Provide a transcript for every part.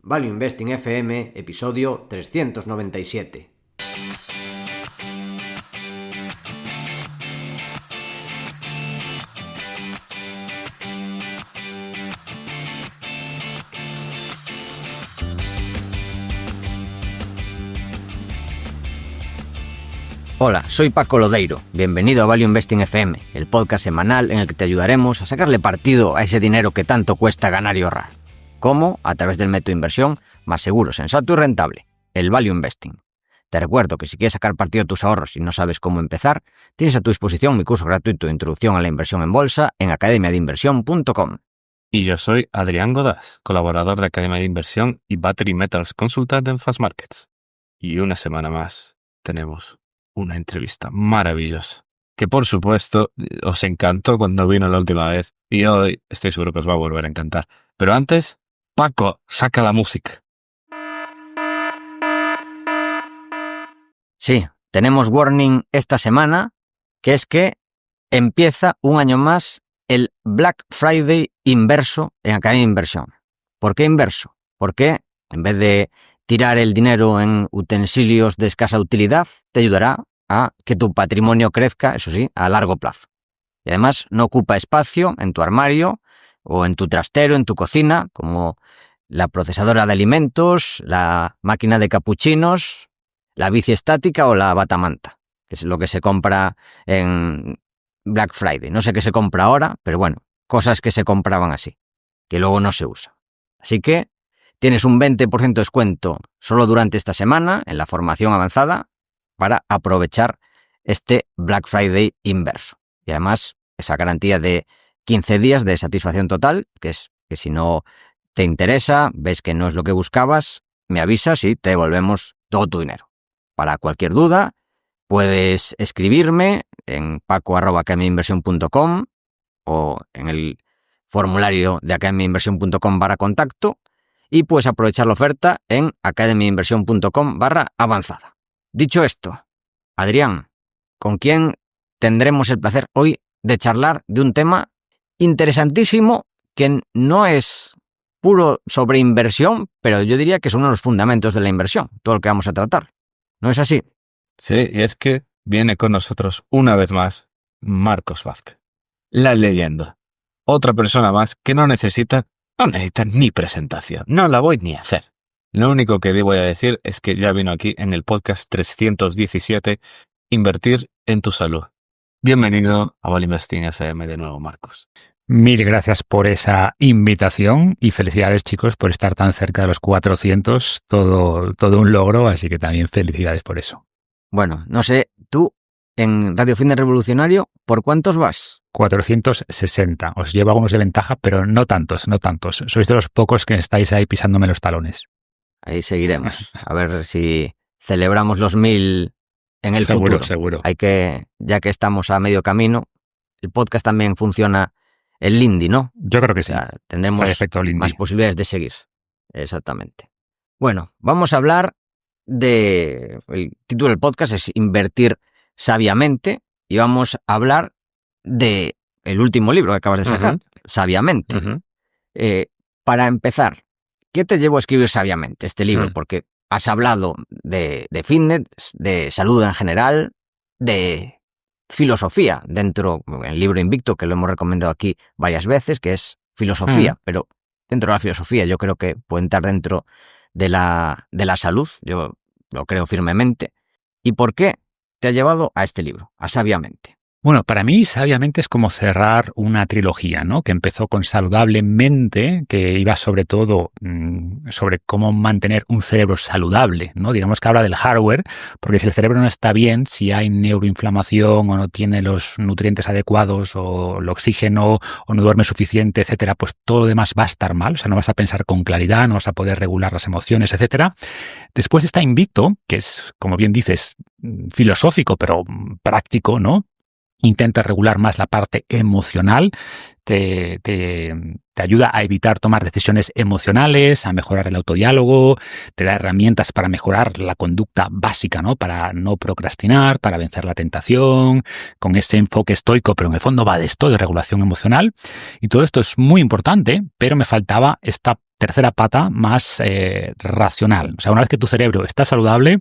Value Investing FM, episodio 397. Hola, soy Paco Lodeiro. Bienvenido a Value Investing FM, el podcast semanal en el que te ayudaremos a sacarle partido a ese dinero que tanto cuesta ganar y ahorrar. ¿Cómo? A través del método de inversión más seguro, sensato y rentable, el Value Investing. Te recuerdo que si quieres sacar partido de tus ahorros y no sabes cómo empezar, tienes a tu disposición mi curso gratuito de Introducción a la Inversión en Bolsa en academiadeinversión.com. Y yo soy Adrián Godás, colaborador de Academia de Inversión y Battery Metals Consultant en Fast Markets. Y una semana más tenemos una entrevista maravillosa, que por supuesto os encantó cuando vino la última vez y hoy estoy seguro que os va a volver a encantar. Pero antes, Paco, saca la música. Sí, tenemos warning esta semana, que es que empieza un año más el Black Friday inverso en Academia de Inversión. ¿Por qué inverso? Porque en vez de tirar el dinero en utensilios de escasa utilidad, te ayudará a que tu patrimonio crezca, eso sí, a largo plazo. Y además no ocupa espacio en tu armario o en tu trastero, en tu cocina, como la procesadora de alimentos, la máquina de capuchinos, la bici estática o la batamanta, que es lo que se compra en Black Friday. No sé qué se compra ahora, pero bueno, cosas que se compraban así, que luego no se usa. Así que tienes un 20% de descuento solo durante esta semana en la formación avanzada para aprovechar este Black Friday inverso. Y además, esa garantía de 15 días de satisfacción total, que es que si no te interesa, ves que no es lo que buscabas, me avisas y te devolvemos todo tu dinero. Para cualquier duda, puedes escribirme en paco@academiainversión.com o en el formulario de academiainversión.com/contacto y puedes aprovechar la oferta en academiainversión.com/avanzada. Dicho esto, Adrián, ¿con quién tendremos el placer hoy de charlar de un tema interesantísimo que no es puro sobre inversión, pero yo diría que es uno de los fundamentos de la inversión, todo lo que vamos a tratar? ¿No es así? Sí, y es que viene con nosotros una vez más Marcos Vázquez, la leyenda. Otra persona más que no necesita ni presentación, no la voy ni a hacer. Lo único que voy a decir es que ya vino aquí en el podcast 317, Invertir en tu salud. Bienvenido a Value Investing FM de nuevo, Marcos. Mil gracias por esa invitación y felicidades, chicos, por estar tan cerca de los 400, todo un logro, así que también felicidades por eso. Bueno, no sé, tú en Radio Fitness Revolucionario, ¿por cuántos vas? 460. Os llevo algunos de ventaja, pero no tantos. Sois de los pocos que estáis ahí pisándome los talones. Ahí seguiremos, a ver si celebramos los 1000 en el futuro. Seguro. Hay que, ya que estamos a medio camino, el podcast también funciona el Lindy, ¿no? Yo creo que sí. O sea, tendremos más posibilidades de seguir. Exactamente. Bueno, vamos a hablar de... El título del podcast es Invertir sabiamente y vamos a hablar de el último libro que acabas de sacar, Sabiamente. Para empezar, ¿qué te llevó a escribir Sabiamente este libro? Porque has hablado de fitness, de salud en general, de filosofía dentro del libro Invicto, que lo hemos recomendado aquí varias veces, que es filosofía, pero dentro de la filosofía yo creo que puede entrar dentro de la salud, yo lo creo firmemente. ¿Y por qué te ha llevado a este libro, a Sabiamente? Bueno, para mí, Sabiamente es como cerrar una trilogía, ¿no? Que empezó con Saludablemente, que iba sobre todo sobre cómo mantener un cerebro saludable, ¿no? Digamos que habla del hardware, porque si el cerebro no está bien, si hay neuroinflamación o no tiene los nutrientes adecuados o el oxígeno o no duerme suficiente, etcétera, pues todo lo demás va a estar mal. O sea, no vas a pensar con claridad, no vas a poder regular las emociones, etcétera. Después está Invicto, que es, como bien dices, filosófico, pero práctico, ¿no? Intenta regular más la parte emocional, te ayuda a evitar tomar decisiones emocionales, a mejorar el autodiálogo, te da herramientas para mejorar la conducta básica, ¿no? Para no procrastinar, para vencer la tentación, con ese enfoque estoico, pero en el fondo va de esto, de regulación emocional. Y todo esto es muy importante, pero me faltaba esta tercera pata más racional. O sea, una vez que tu cerebro está saludable,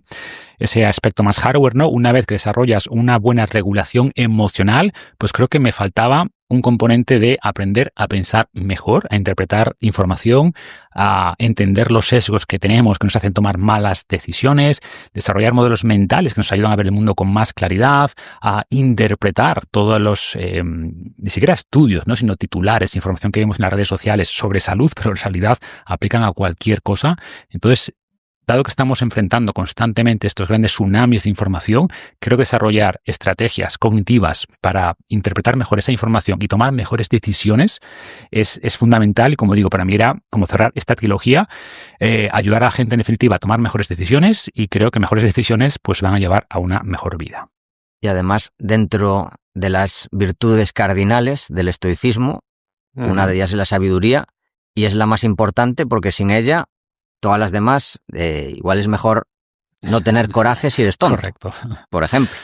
ese aspecto más hardware, ¿no? Una vez que desarrollas una buena regulación emocional, pues creo que me faltaba un componente de aprender a pensar mejor, a interpretar información, a entender los sesgos que tenemos que nos hacen tomar malas decisiones, desarrollar modelos mentales que nos ayudan a ver el mundo con más claridad, a interpretar todos los, ni siquiera estudios, ¿no? Sino titulares, información que vemos en las redes sociales sobre salud, pero en realidad aplican a cualquier cosa. Entonces, dado que estamos enfrentando constantemente estos grandes tsunamis de información, creo que desarrollar estrategias cognitivas para interpretar mejor esa información y tomar mejores decisiones es fundamental. Y como digo, para mí era como cerrar esta trilogía, ayudar a la gente en definitiva a tomar mejores decisiones, y creo que mejores decisiones pues van a llevar a una mejor vida. Y además, dentro de las virtudes cardinales del estoicismo, una de ellas es la sabiduría, y es la más importante porque sin ella todas las demás, igual es mejor no tener coraje si eres tonto. Correcto. Por ejemplo.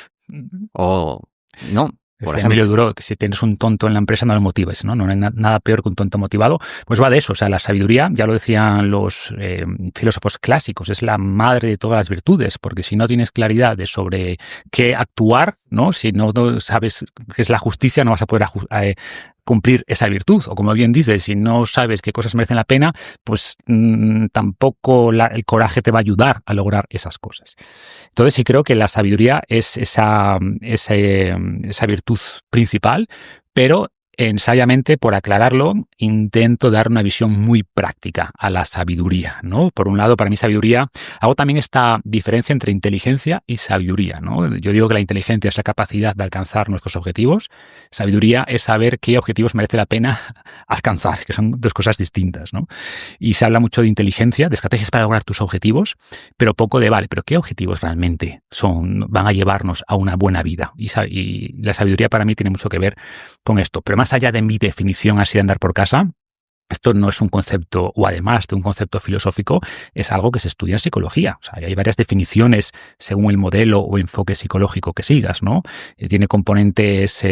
O no. Por ejemplo. Emilio Duro, que si tienes un tonto en la empresa no lo motives, ¿no? No hay nada peor que un tonto motivado. Pues va de eso. O sea, la sabiduría, ya lo decían los filósofos clásicos, es la madre de todas las virtudes, porque si no tienes claridad de sobre qué actuar, ¿no? Si no sabes qué es la justicia, no vas a poder cumplir esa virtud. O como bien dices, si no sabes qué cosas merecen la pena, pues tampoco el coraje te va a ayudar a lograr esas cosas. Entonces sí creo que la sabiduría es esa virtud principal, pero sabiamente, por aclararlo, intento dar una visión muy práctica a la sabiduría, ¿no? Por un lado, para mí sabiduría, hago también esta diferencia entre inteligencia y sabiduría, ¿no? Yo digo que la inteligencia es la capacidad de alcanzar nuestros objetivos, sabiduría es saber qué objetivos merece la pena alcanzar, que son dos cosas distintas, ¿no? Y se habla mucho de inteligencia, de estrategias para lograr tus objetivos, pero poco de, vale, pero ¿qué objetivos realmente van a llevarnos a una buena vida? Y la sabiduría para mí tiene mucho que ver con esto, pero más allá de mi definición así de andar por casa, esto no es un concepto, o además de un concepto filosófico, es algo que se estudia en psicología. O sea, hay varias definiciones según el modelo o enfoque psicológico que sigas, ¿no? Tiene componentes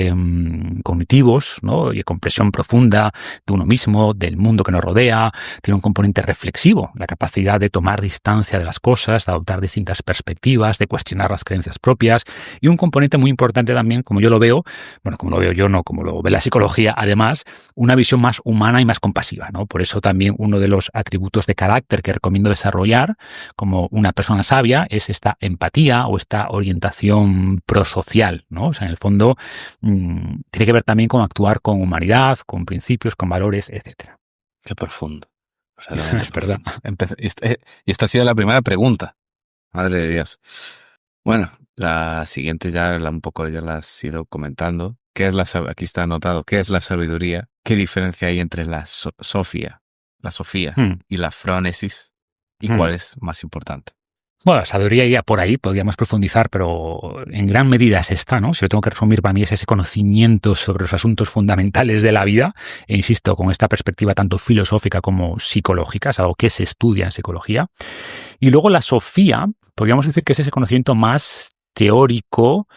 cognitivos, ¿no? Y comprensión profunda de uno mismo, del mundo que nos rodea. Tiene un componente reflexivo, la capacidad de tomar distancia de las cosas, de adoptar distintas perspectivas, de cuestionar las creencias propias. Y un componente muy importante también, como yo lo veo, bueno, como lo veo yo, no, como lo ve la psicología, además, una visión más humana y más compasiva, ¿no? Por eso también uno de los atributos de carácter que recomiendo desarrollar como una persona sabia es esta empatía o esta orientación prosocial, ¿no? O sea, en el fondo tiene que ver también con actuar con humanidad, con principios, con valores, etcétera. Qué profundo. Es verdad. Y esta ha sido la primera pregunta. Madre de Dios. Bueno, la siguiente ya un poco ya la has ido comentando. Aquí está anotado, ¿qué es la sabiduría? ¿Qué diferencia hay entre la sofía y la frónesis? ¿Y cuál es más importante? Bueno, la sabiduría ya por ahí podríamos profundizar, pero en gran medida es esta, ¿no? Si lo tengo que resumir, para mí es ese conocimiento sobre los asuntos fundamentales de la vida, e insisto, con esta perspectiva tanto filosófica como psicológica, es algo que se estudia en psicología. Y luego la sofía, podríamos decir que es ese conocimiento más teórico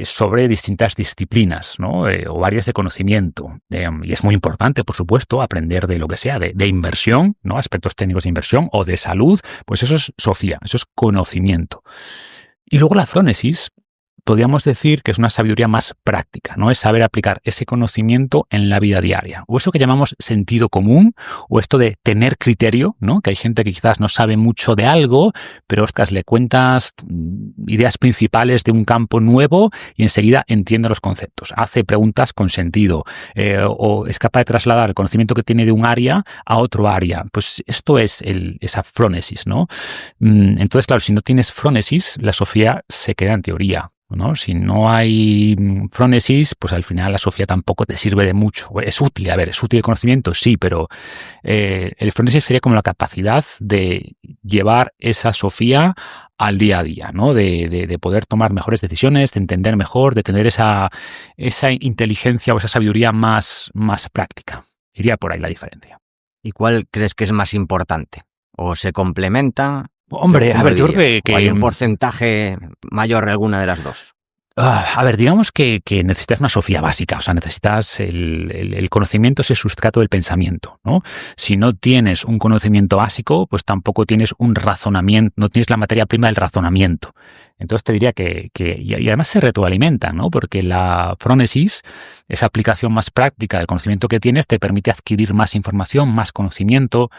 sobre distintas disciplinas, ¿no? O áreas de conocimiento. Y es muy importante, por supuesto, aprender de lo que sea, de inversión, ¿no? Aspectos técnicos de inversión o de salud, pues eso es sofía, eso es conocimiento. Y luego la frónesis, podríamos decir que es una sabiduría más práctica, ¿no? Es saber aplicar ese conocimiento en la vida diaria. O eso que llamamos sentido común, o esto de tener criterio, ¿no? Que hay gente que quizás no sabe mucho de algo, pero ostras, le cuentas ideas principales de un campo nuevo y enseguida entiende los conceptos. Hace preguntas con sentido, o es capaz de trasladar el conocimiento que tiene de un área a otro área. Pues esto es esa frónesis, ¿no? Entonces, claro, si no tienes frónesis, la sofía se queda en teoría, ¿no? Si no hay frónesis, pues al final la sofía tampoco te sirve de mucho. Es útil, es útil el conocimiento, sí, pero el frónesis sería como la capacidad de llevar esa sofía al día a día, ¿no? De poder tomar mejores decisiones, de entender mejor, de tener esa inteligencia o esa sabiduría más práctica. Iría por ahí la diferencia. ¿Y cuál crees que es más importante? ¿O se complementan? Hombre, a ver, yo creo que ¿O hay un porcentaje mayor de alguna de las dos? A ver, digamos que necesitas una sofía básica, o sea, necesitas el conocimiento es el sustrato del pensamiento, ¿no? Si no tienes un conocimiento básico, pues tampoco tienes un razonamiento, no tienes la materia prima del razonamiento. Entonces te diría y además se retroalimentan, ¿no? Porque la frónesis, esa aplicación más práctica del conocimiento que tienes, te permite adquirir más información, más conocimiento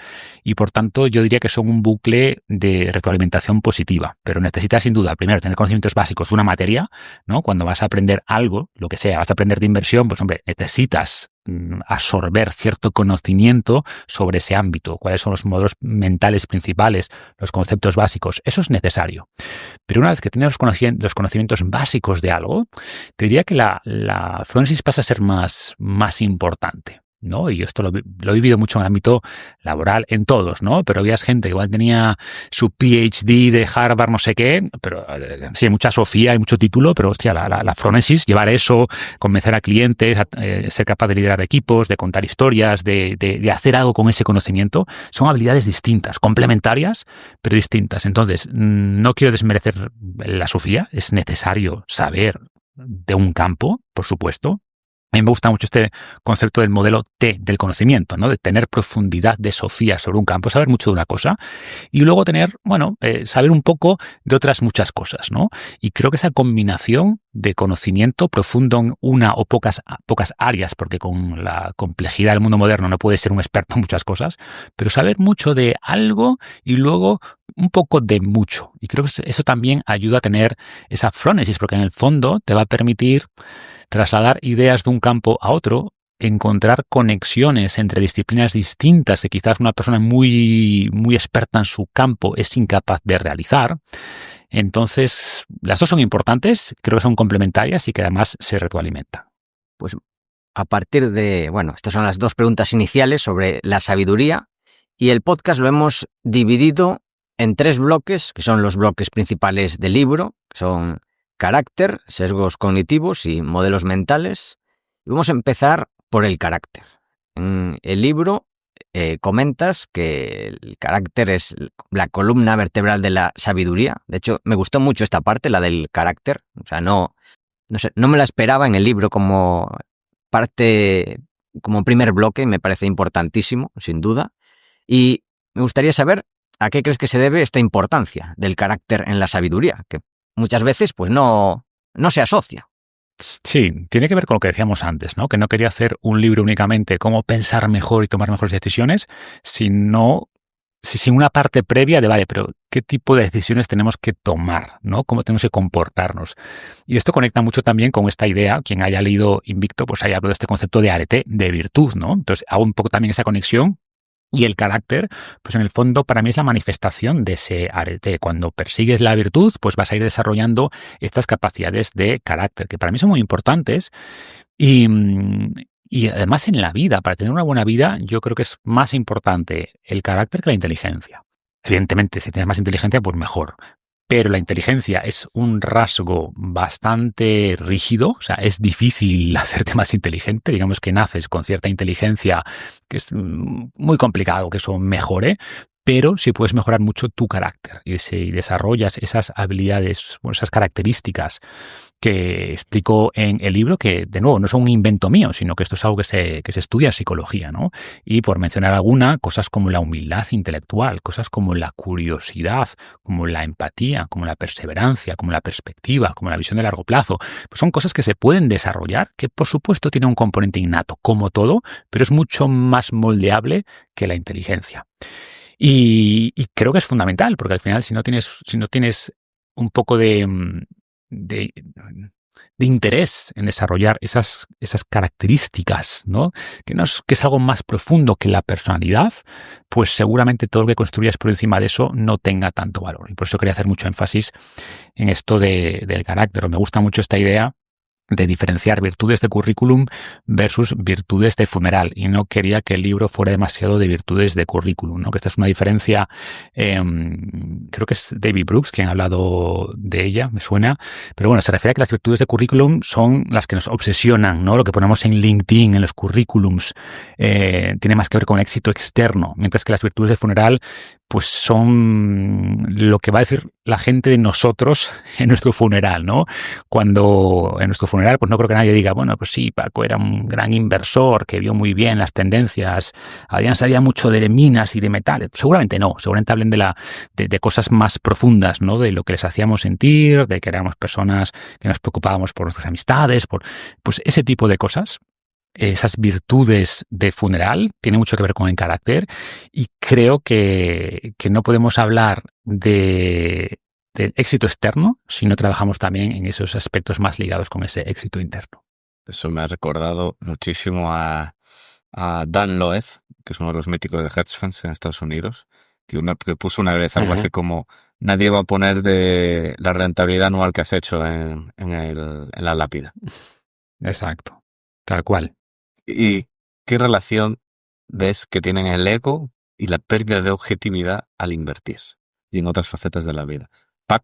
y por tanto yo diría que son un bucle de retroalimentación positiva. Pero necesitas sin duda, primero, tener conocimientos básicos de una materia, ¿no? Cuando vas a aprender algo, lo que sea, vas a aprender de inversión, pues hombre, necesitas absorber cierto conocimiento sobre ese ámbito, cuáles son los modelos mentales principales, los conceptos básicos, eso es necesario. Pero una vez que tienes los conocimientos básicos de algo, te diría que la frónesis pasa a ser más importante, ¿no? Y esto lo he vivido mucho en el ámbito laboral, en todos, ¿no? Pero había gente que igual tenía su PhD de Harvard, no sé qué, pero sí, hay mucha sofía, hay mucho título, pero hostia, la frónesis, llevar eso, convencer a clientes, ser capaz de liderar equipos, de contar historias, de hacer algo con ese conocimiento, son habilidades distintas, complementarias, pero distintas. Entonces, no quiero desmerecer la sofía, es necesario saber de un campo, por supuesto. A mí me gusta mucho este concepto del modelo T del conocimiento, ¿no? De tener profundidad de sofía sobre un campo, saber mucho de una cosa y luego tener, saber un poco de otras muchas cosas, ¿no? Y creo que esa combinación de conocimiento profundo en una o pocas áreas, porque con la complejidad del mundo moderno no puedes ser un experto en muchas cosas, pero saber mucho de algo y luego un poco de mucho. Y creo que eso también ayuda a tener esa frónesis, porque en el fondo te va a permitir trasladar ideas de un campo a otro, encontrar conexiones entre disciplinas distintas que quizás una persona muy experta en su campo es incapaz de realizar. Entonces, las dos son importantes, creo que son complementarias y que además se retroalimentan. Pues a partir de, estas son las dos preguntas iniciales sobre la sabiduría y el podcast lo hemos dividido en 3 bloques, que son los bloques principales del libro, que son carácter, sesgos cognitivos y modelos mentales. Y vamos a empezar por el carácter. En el libro comentas que el carácter es la columna vertebral de la sabiduría. De hecho, me gustó mucho esta parte, la del carácter. O sea, no me la esperaba en el libro como parte, como primer bloque. Me parece importantísimo, sin duda. Y me gustaría saber a qué crees que se debe esta importancia del carácter en la sabiduría, que muchas veces pues no se asocia. Sí, tiene que ver con lo que decíamos antes, ¿no? Que no quería hacer un libro únicamente cómo pensar mejor y tomar mejores decisiones, sino sin una parte previa de, vale, pero ¿qué tipo de decisiones tenemos que tomar, ¿no? ¿Cómo tenemos que comportarnos? Y esto conecta mucho también con esta idea, quien haya leído Invicto, pues haya hablado de este concepto de arete, de virtud, ¿no? Entonces hago un poco también esa conexión. Y el carácter, pues en el fondo para mí es la manifestación de ese arete. Cuando persigues la virtud, pues vas a ir desarrollando estas capacidades de carácter, que para mí son muy importantes. Y además en la vida, para tener una buena vida, yo creo que es más importante el carácter que la inteligencia. Evidentemente, si tienes más inteligencia, pues mejor. Pero la inteligencia es un rasgo bastante rígido, o sea, es difícil hacerte más inteligente, digamos que naces con cierta inteligencia, que es muy complicado que eso mejore, pero sí puedes mejorar mucho tu carácter y si desarrollas esas habilidades, esas características que explico en el libro, que de nuevo no son un invento mío, sino que esto es algo que se estudia en psicología, ¿no? Y por mencionar alguna, cosas como la humildad intelectual, cosas como la curiosidad, como la empatía, como la perseverancia, como la perspectiva, como la visión de largo plazo, pues son cosas que se pueden desarrollar, que por supuesto tienen un componente innato, como todo, pero es mucho más moldeable que la inteligencia. Y creo que es fundamental, porque al final si no tienes un poco de interés en desarrollar esas características, ¿no? Que es algo más profundo que la personalidad, pues seguramente todo lo que construyas por encima de eso no tenga tanto valor. Y por eso quería hacer mucho énfasis en esto del carácter. Me gusta mucho esta idea de diferenciar virtudes de currículum versus virtudes de funeral. Y no quería que el libro fuera demasiado de virtudes de currículum, ¿no? Que esta es una diferencia, creo que es David Brooks quien ha hablado de ella, me suena. Pero bueno, se refiere a que las virtudes de currículum son las que nos obsesionan, ¿no? Lo que ponemos en LinkedIn, en los currículums, tiene más que ver con éxito externo. Mientras que las virtudes de funeral pues son lo que va a decir la gente de nosotros en nuestro funeral, ¿no? Cuando en nuestro funeral, pues no creo que nadie diga, bueno, pues sí, Paco era un gran inversor que vio muy bien las tendencias, Adrián sabía mucho de minas y de metales. Seguramente no, seguramente hablen de cosas más profundas, ¿no? De lo que les hacíamos sentir, de que éramos personas que nos preocupábamos por nuestras amistades, pues ese tipo de cosas. Esas virtudes de funeral tienen mucho que ver con el carácter y creo que no podemos hablar del éxito externo si no trabajamos también en esos aspectos más ligados con ese éxito interno. Eso me ha recordado muchísimo a Dan Loeb, que es uno de los míticos de hedge funds en Estados Unidos, que puso una vez algo así como: nadie va a poner de la rentabilidad anual que has hecho en la lápida. Exacto, tal cual. ¿Y qué relación ves que tienen el ego y la pérdida de objetividad al invertir y en otras facetas de la vida?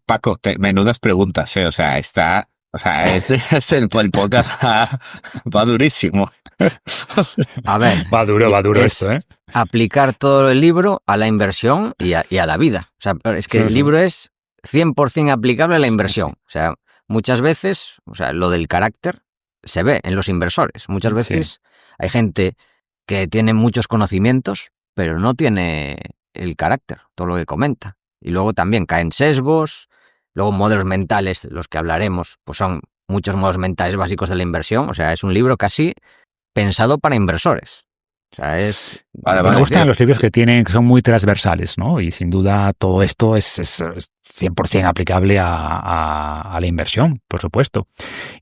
Paco, menudas preguntas, ¿eh? O sea, este es el podcast va durísimo. A ver, Va duro esto, ¿eh? Aplicar todo el libro a la inversión y a la vida. O sea, es que el libro es 100% aplicable a la inversión. O sea, muchas veces, o sea, lo del carácter se ve en los inversores. Muchas veces hay gente que tiene muchos conocimientos, pero no tiene el carácter, todo lo que comenta. Y luego también caen sesgos, luego modelos mentales, de los que hablaremos, pues son muchos modelos mentales básicos de la inversión. O sea, es un libro casi pensado para inversores. O sea, es... Me gustan los libros que son muy transversales, ¿no? Y sin duda todo esto es 100% aplicable a la inversión, por supuesto.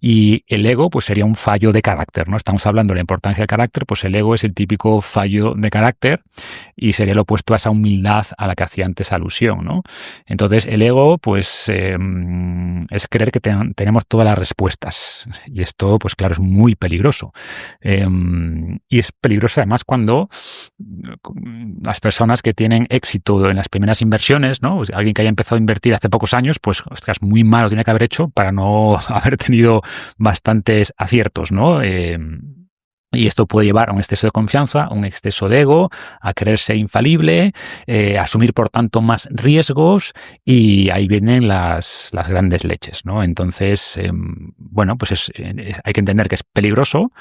Y el ego, pues sería un fallo de carácter, ¿no? Estamos hablando de la importancia del carácter, pues el ego es el típico fallo de carácter y sería lo opuesto a esa humildad a la que hacía antes alusión, ¿no? Entonces, el ego, pues es creer que tenemos todas las respuestas. Y esto, pues claro, es muy peligroso. Y es peligroso además cuando las personas que tienen éxito en las primeras inversiones, ¿no? O sea, alguien que haya empezado a invertir hace pocos años, pues, ostras, muy mal lo tiene que haber hecho para no haber tenido bastantes aciertos, ¿no? Y esto puede llevar a un exceso de confianza, a un exceso de ego, a creerse infalible, a asumir, por tanto, más riesgos, y ahí vienen las grandes leches, ¿no? Entonces, bueno, pues hay que entender que es peligroso.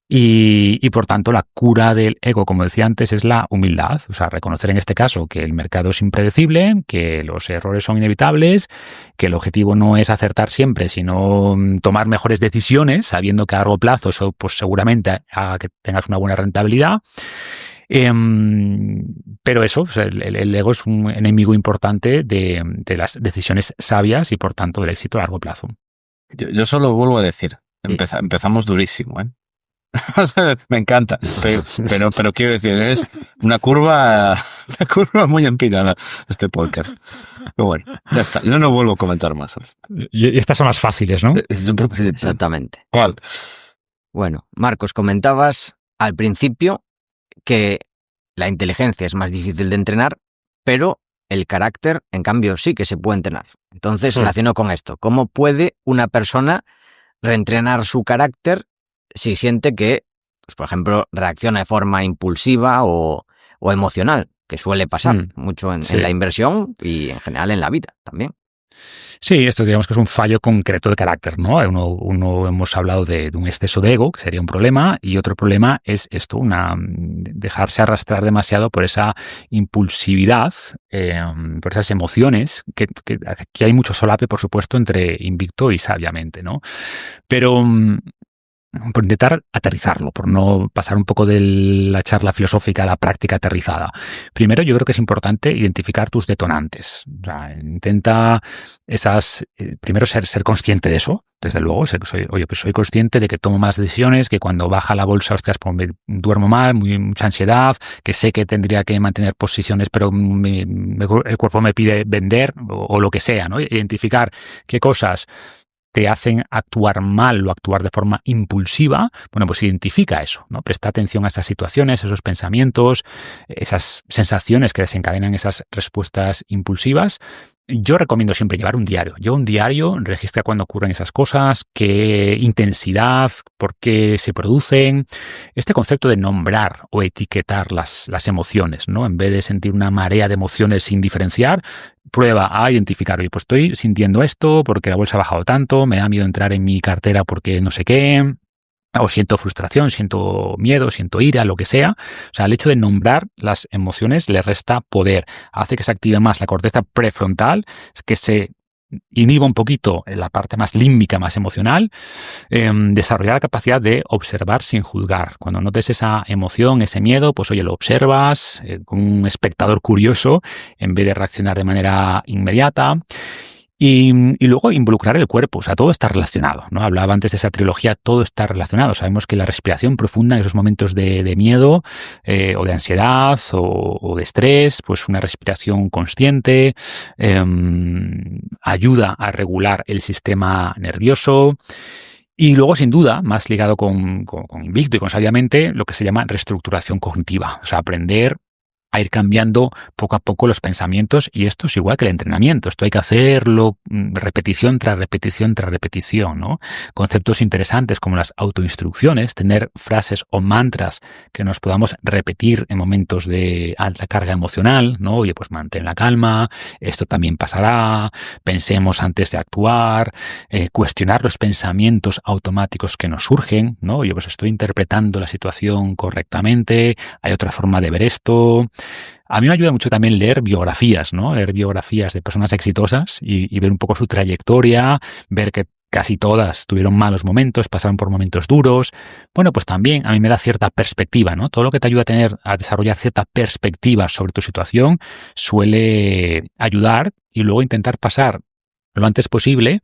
Y por tanto la cura del ego, como decía antes, es la humildad. O sea, reconocer en este caso que el mercado es impredecible, que los errores son inevitables, que el objetivo no es acertar siempre, sino tomar mejores decisiones, sabiendo que a largo plazo eso pues seguramente haga que tengas una buena rentabilidad. Pero eso, o sea, el ego es un enemigo importante de las decisiones sabias y por tanto del éxito a largo plazo. Yo solo vuelvo a decir, empezamos durísimo, ¿eh? Me encanta, pero quiero decir, es una curva muy empinada este podcast. Pero bueno, ya está, yo no vuelvo a comentar más. Y estas son las fáciles, ¿no? Exactamente. ¿Cuál? Bueno, Marcos, comentabas al principio que la inteligencia es más difícil de entrenar, pero el carácter, en cambio, sí que se puede entrenar. Entonces, relaciono con esto. ¿Cómo puede una persona reentrenar su carácter si siente que, pues, por ejemplo, reacciona de forma impulsiva o emocional, que suele pasar mucho en la inversión y en general en la vida también? Sí, esto digamos que es un fallo concreto de carácter, ¿no? Uno hemos hablado de un exceso de ego, que sería un problema, y otro problema es esto, dejarse arrastrar demasiado por esa impulsividad, por esas emociones, que hay mucho solape, por supuesto, entre invicto y sabiamente, ¿no? Pero por intentar aterrizarlo, por no pasar un poco de la charla filosófica a la práctica aterrizada. Primero, yo creo que es importante identificar tus detonantes. O sea, intenta primero ser consciente de eso, desde luego. Soy consciente de que tomo malas decisiones, que cuando baja la bolsa, ostras, pues me duermo mal, mucha ansiedad, que sé que tendría que mantener posiciones, pero el cuerpo me pide vender o lo que sea, ¿no? Identificar qué cosas te hacen actuar mal o actuar de forma impulsiva. Bueno, pues identifica eso, ¿no? Presta atención a esas situaciones, esos pensamientos, esas sensaciones que desencadenan esas respuestas impulsivas Yo recomiendo siempre llevar un diario. Lleva un diario, registra cuándo ocurren esas cosas, qué intensidad, por qué se producen. Este concepto de nombrar o etiquetar las emociones, ¿no? En vez de sentir una marea de emociones sin diferenciar, prueba a identificar, oye, pues estoy sintiendo esto porque la bolsa ha bajado tanto, me da miedo entrar en mi cartera porque no sé qué, o siento frustración, siento miedo, siento ira, lo que sea. O sea, el hecho de nombrar las emociones le resta poder, hace que se active más la corteza prefrontal, que se inhiba un poquito en la parte más límbica, más emocional, desarrollar la capacidad de observar sin juzgar. Cuando notes esa emoción, ese miedo, pues oye, lo observas como un espectador curioso en vez de reaccionar de manera inmediata. Y luego involucrar el cuerpo, o sea, todo está relacionado, ¿no? Hablaba antes de esa trilogía, todo está relacionado. Sabemos que la respiración profunda en esos momentos de miedo o de ansiedad o de estrés, pues una respiración consciente ayuda a regular el sistema nervioso. Y luego, sin duda, más ligado con Invicto y con Sabiamente, lo que se llama reestructuración cognitiva, o sea, aprender a ir cambiando poco a poco los pensamientos, y esto es igual que el entrenamiento. Esto hay que hacerlo repetición tras repetición tras repetición, ¿no? Conceptos interesantes como las autoinstrucciones, tener frases o mantras que nos podamos repetir en momentos de alta carga emocional, ¿no? Oye, pues mantén la calma, esto también pasará, pensemos antes de actuar, cuestionar los pensamientos automáticos que nos surgen, ¿no? Oye, pues estoy interpretando la situación correctamente, hay otra forma de ver esto. A mí me ayuda mucho también leer biografías, ¿no? Leer biografías de personas exitosas y ver un poco su trayectoria, ver que casi todas tuvieron malos momentos, pasaron por momentos duros. Bueno, pues también a mí me da cierta perspectiva, ¿no? Todo lo que te ayuda a desarrollar cierta perspectiva sobre tu situación suele ayudar, y luego intentar pasar lo antes posible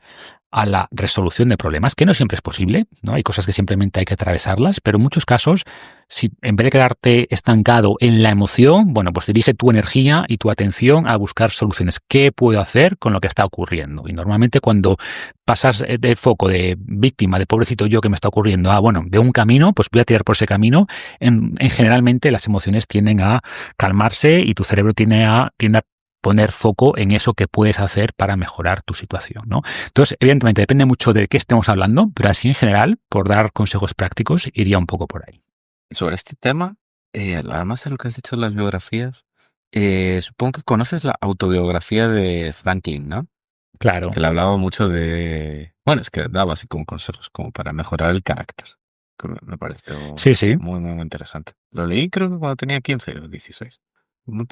a la resolución de problemas, que no siempre es posible, ¿no? Hay cosas que simplemente hay que atravesarlas, pero en muchos casos, si en vez de quedarte estancado en la emoción, bueno, pues dirige tu energía y tu atención a buscar soluciones. ¿Qué puedo hacer con lo que está ocurriendo? Y normalmente cuando pasas de foco de víctima, de pobrecito yo que me está ocurriendo, bueno, de un camino, pues voy a tirar por ese camino, generalmente las emociones tienden a calmarse y tu cerebro tiende a poner foco en eso que puedes hacer para mejorar tu situación, ¿no? Entonces, evidentemente, depende mucho de qué estemos hablando, pero así en general, por dar consejos prácticos, iría un poco por ahí. Sobre este tema, además de lo que has dicho de las biografías, supongo que conoces la autobiografía de Franklin, ¿no? Claro. Que le hablaba mucho de... Bueno, es que daba así como consejos como para mejorar el carácter. Que me pareció sí. muy, muy interesante. Lo leí creo que cuando tenía 15 o 16. Un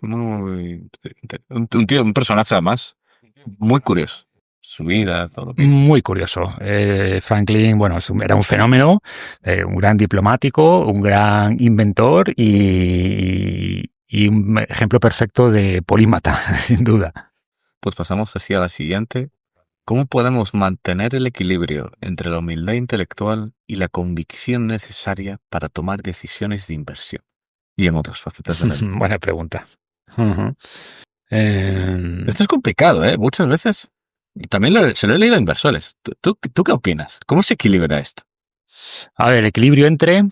tío, un personaje además muy curioso. Su vida, todo lo que hizo. Muy curioso. Franklin, bueno, era un fenómeno, un gran diplomático, un gran inventor y un ejemplo perfecto de polímata, sin duda. Pues pasamos así a la siguiente. ¿Cómo podemos mantener el equilibrio entre la humildad intelectual y la convicción necesaria para tomar decisiones de inversión? Y en otras facetas de la vida. Buena pregunta. Esto es complicado, ¿eh? Muchas veces. También se lo he leído a inversores. ¿Tú qué opinas? ¿Cómo se equilibra esto? A ver, el equilibrio entre,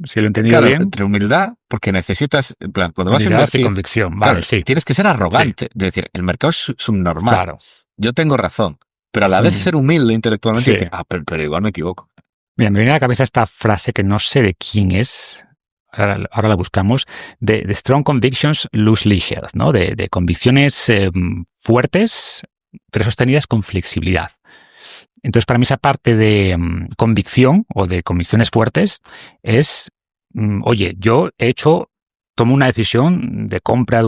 si lo he entendido bien, entre humildad, porque necesitas, en plan, cuando vas a invertir, y convicción. Vale, claro, sí. tienes que ser arrogante. Sí. De decir, el mercado es subnormal. Claro. Yo tengo razón. Pero a la vez ser humilde intelectualmente y decir, pero igual me equivoco. Mira, me viene a la cabeza esta frase que no sé de quién es. Ahora la buscamos, de strong convictions loosely held, ¿no? De convicciones fuertes, pero sostenidas con flexibilidad. Entonces, para mí esa parte de convicción o de convicciones fuertes es, oye, yo tomo una decisión de compra de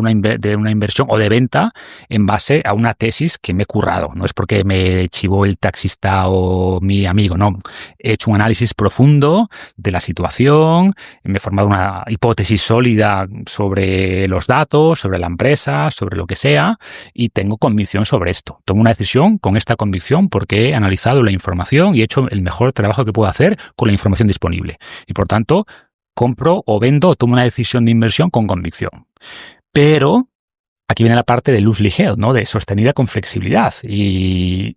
una inversión o de venta en base a una tesis que me he currado. No es porque me chivó el taxista o mi amigo, no. He hecho un análisis profundo de la situación, me he formado una hipótesis sólida sobre los datos, sobre la empresa, sobre lo que sea, y tengo convicción sobre esto. Tomo una decisión con esta convicción porque he analizado la información y he hecho el mejor trabajo que puedo hacer con la información disponible. Y por tanto, compro o vendo o tomo una decisión de inversión con convicción. Pero aquí viene la parte de loosely held, ¿no? De sostenida con flexibilidad. Y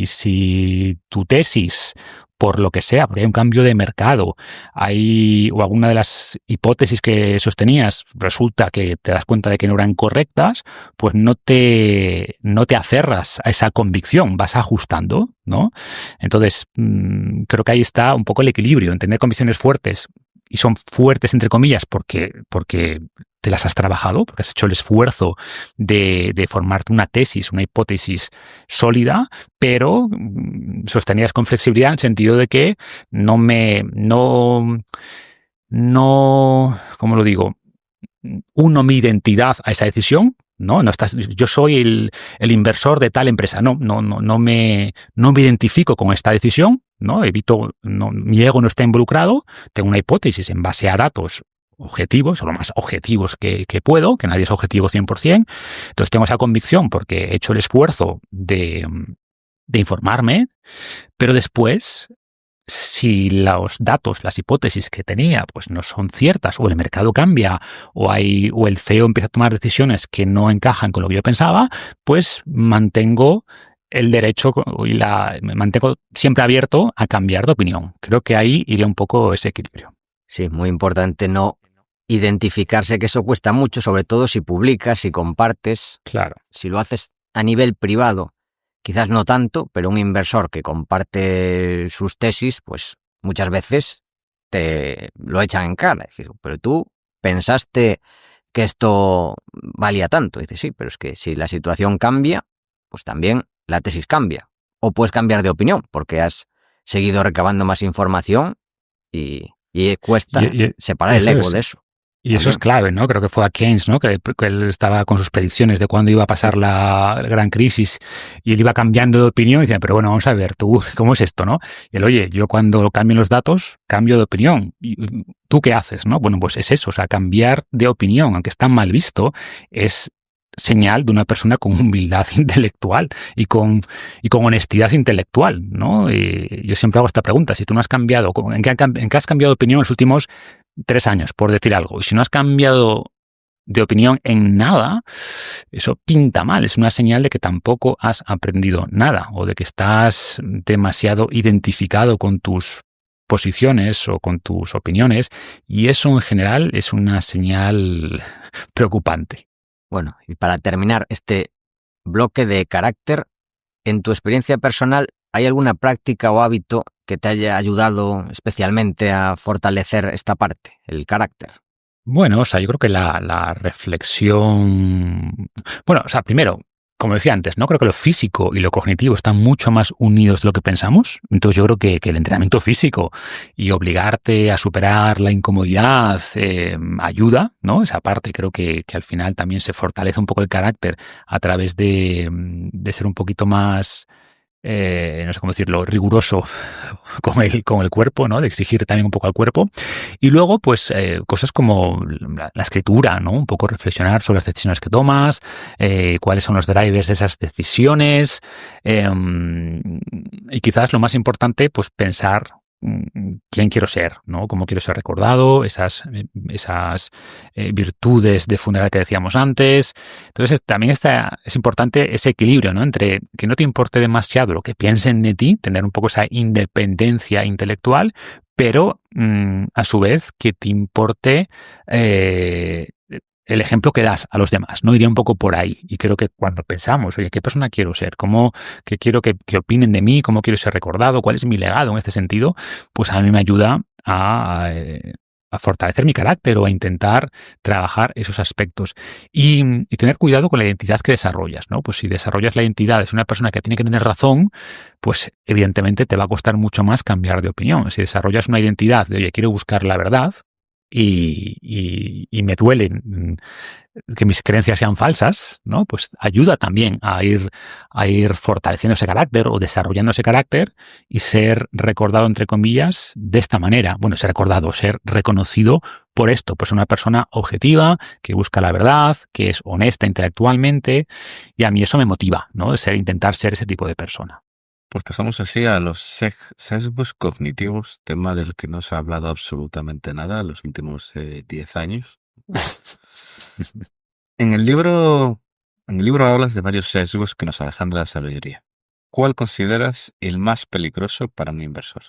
si tu tesis, por lo que sea, porque hay un cambio de mercado, o alguna de las hipótesis que sostenías resulta que te das cuenta de que no eran correctas, pues no te aferras a esa convicción, vas ajustando, ¿no? Entonces, creo que ahí está un poco el equilibrio, en tener convicciones fuertes, y son fuertes entre comillas porque te las has trabajado, porque has hecho el esfuerzo de formarte una tesis, una hipótesis sólida, pero sostenidas con flexibilidad en el sentido de que no, ¿cómo lo digo? Uno mi identidad a esa decisión. No estás, yo soy el inversor de tal empresa. No me identifico con esta decisión, ¿no? Mi ego no está involucrado, tengo una hipótesis en base a datos objetivos, o lo más objetivos que puedo, que nadie es objetivo 100%. Entonces tengo esa convicción porque he hecho el esfuerzo de informarme, pero después, si los datos, las hipótesis que tenía, pues no son ciertas, o el mercado cambia, o el CEO empieza a tomar decisiones que no encajan con lo que yo pensaba, pues mantengo el derecho me mantengo siempre abierto a cambiar de opinión. Creo que ahí iría un poco ese equilibrio. Sí, muy importante no identificarse, que eso cuesta mucho, sobre todo si publicas, si compartes. Claro. Si lo haces a nivel privado, quizás no tanto, pero un inversor que comparte sus tesis, pues muchas veces te lo echan en cara. Es decir, pero tú pensaste que esto valía tanto. Y dices, sí, pero es que si la situación cambia, pues también la tesis cambia. O puedes cambiar de opinión porque has seguido recabando más información y cuesta separar el ego de eso. Y eso es clave, ¿no? Creo que fue a Keynes, ¿no? Que él estaba con sus predicciones de cuándo iba a pasar la gran crisis y él iba cambiando de opinión y decía, pero bueno, vamos a ver, tú, ¿cómo es esto, no? Y él, oye, yo cuando cambien los datos, cambio de opinión. ¿Y tú qué haces, no? Bueno, pues es eso, o sea, cambiar de opinión, aunque está mal visto, es señal de una persona con humildad intelectual y con honestidad intelectual, ¿no? Y yo siempre hago esta pregunta, si tú no has cambiado, ¿en qué has cambiado de opinión en los últimos 3 años, por decir algo? Y si no has cambiado de opinión en nada, eso pinta mal, es una señal de que tampoco has aprendido nada o de que estás demasiado identificado con tus posiciones o con tus opiniones, y eso en general es una señal preocupante. Bueno, y para terminar este bloque de carácter, en tu experiencia personal, ¿hay alguna práctica o hábito que te haya ayudado especialmente a fortalecer esta parte, el carácter? Bueno, o sea, yo creo que la reflexión... Bueno, o sea, primero, como decía antes, ¿no? Creo que lo físico y lo cognitivo están mucho más unidos de lo que pensamos. Entonces yo creo que el entrenamiento físico y obligarte a superar la incomodidad ayuda, ¿no? Esa parte creo que al final también se fortalece un poco el carácter a través de ser un poquito más... no sé cómo decirlo, riguroso con el cuerpo, ¿no? De exigir también un poco al cuerpo. Y luego, pues, cosas como la escritura, ¿no? Un poco reflexionar sobre las decisiones que tomas, cuáles son los drivers de esas decisiones, y quizás lo más importante, pues, pensar quién quiero ser, ¿no? Cómo quiero ser recordado, esas virtudes de funeral que decíamos antes. Entonces también es importante ese equilibrio, ¿no? Entre que no te importe demasiado lo que piensen de ti, tener un poco esa independencia intelectual, pero a su vez que te importe el ejemplo que das a los demás, ¿no? Iría un poco por ahí. Y creo que cuando pensamos, oye, ¿qué persona quiero ser? ¿Qué quiero que opinen de mí? ¿Cómo quiero ser recordado? ¿Cuál es mi legado en este sentido? Pues a mí me ayuda a fortalecer mi carácter o a intentar trabajar esos aspectos. Y tener cuidado con la identidad que desarrollas, ¿no? Pues si desarrollas la identidad de una persona que tiene que tener razón, pues evidentemente te va a costar mucho más cambiar de opinión. Si desarrollas una identidad de, oye, quiero buscar la verdad, y me duele que mis creencias sean falsas, ¿no? Pues ayuda también a ir fortaleciendo ese carácter o desarrollando ese carácter y ser recordado, entre comillas, de esta manera. Bueno, ser recordado, ser reconocido por esto, pues una persona objetiva, que busca la verdad, que es honesta intelectualmente, y a mí eso me motiva, ¿no? Intentar ser ese tipo de persona. Pues pasamos así a los sesgos cognitivos, tema del que no se ha hablado absolutamente nada en los últimos 10 años. En el libro En el libro hablas de varios sesgos que nos alejan de la sabiduría. ¿Cuál consideras el más peligroso para un inversor?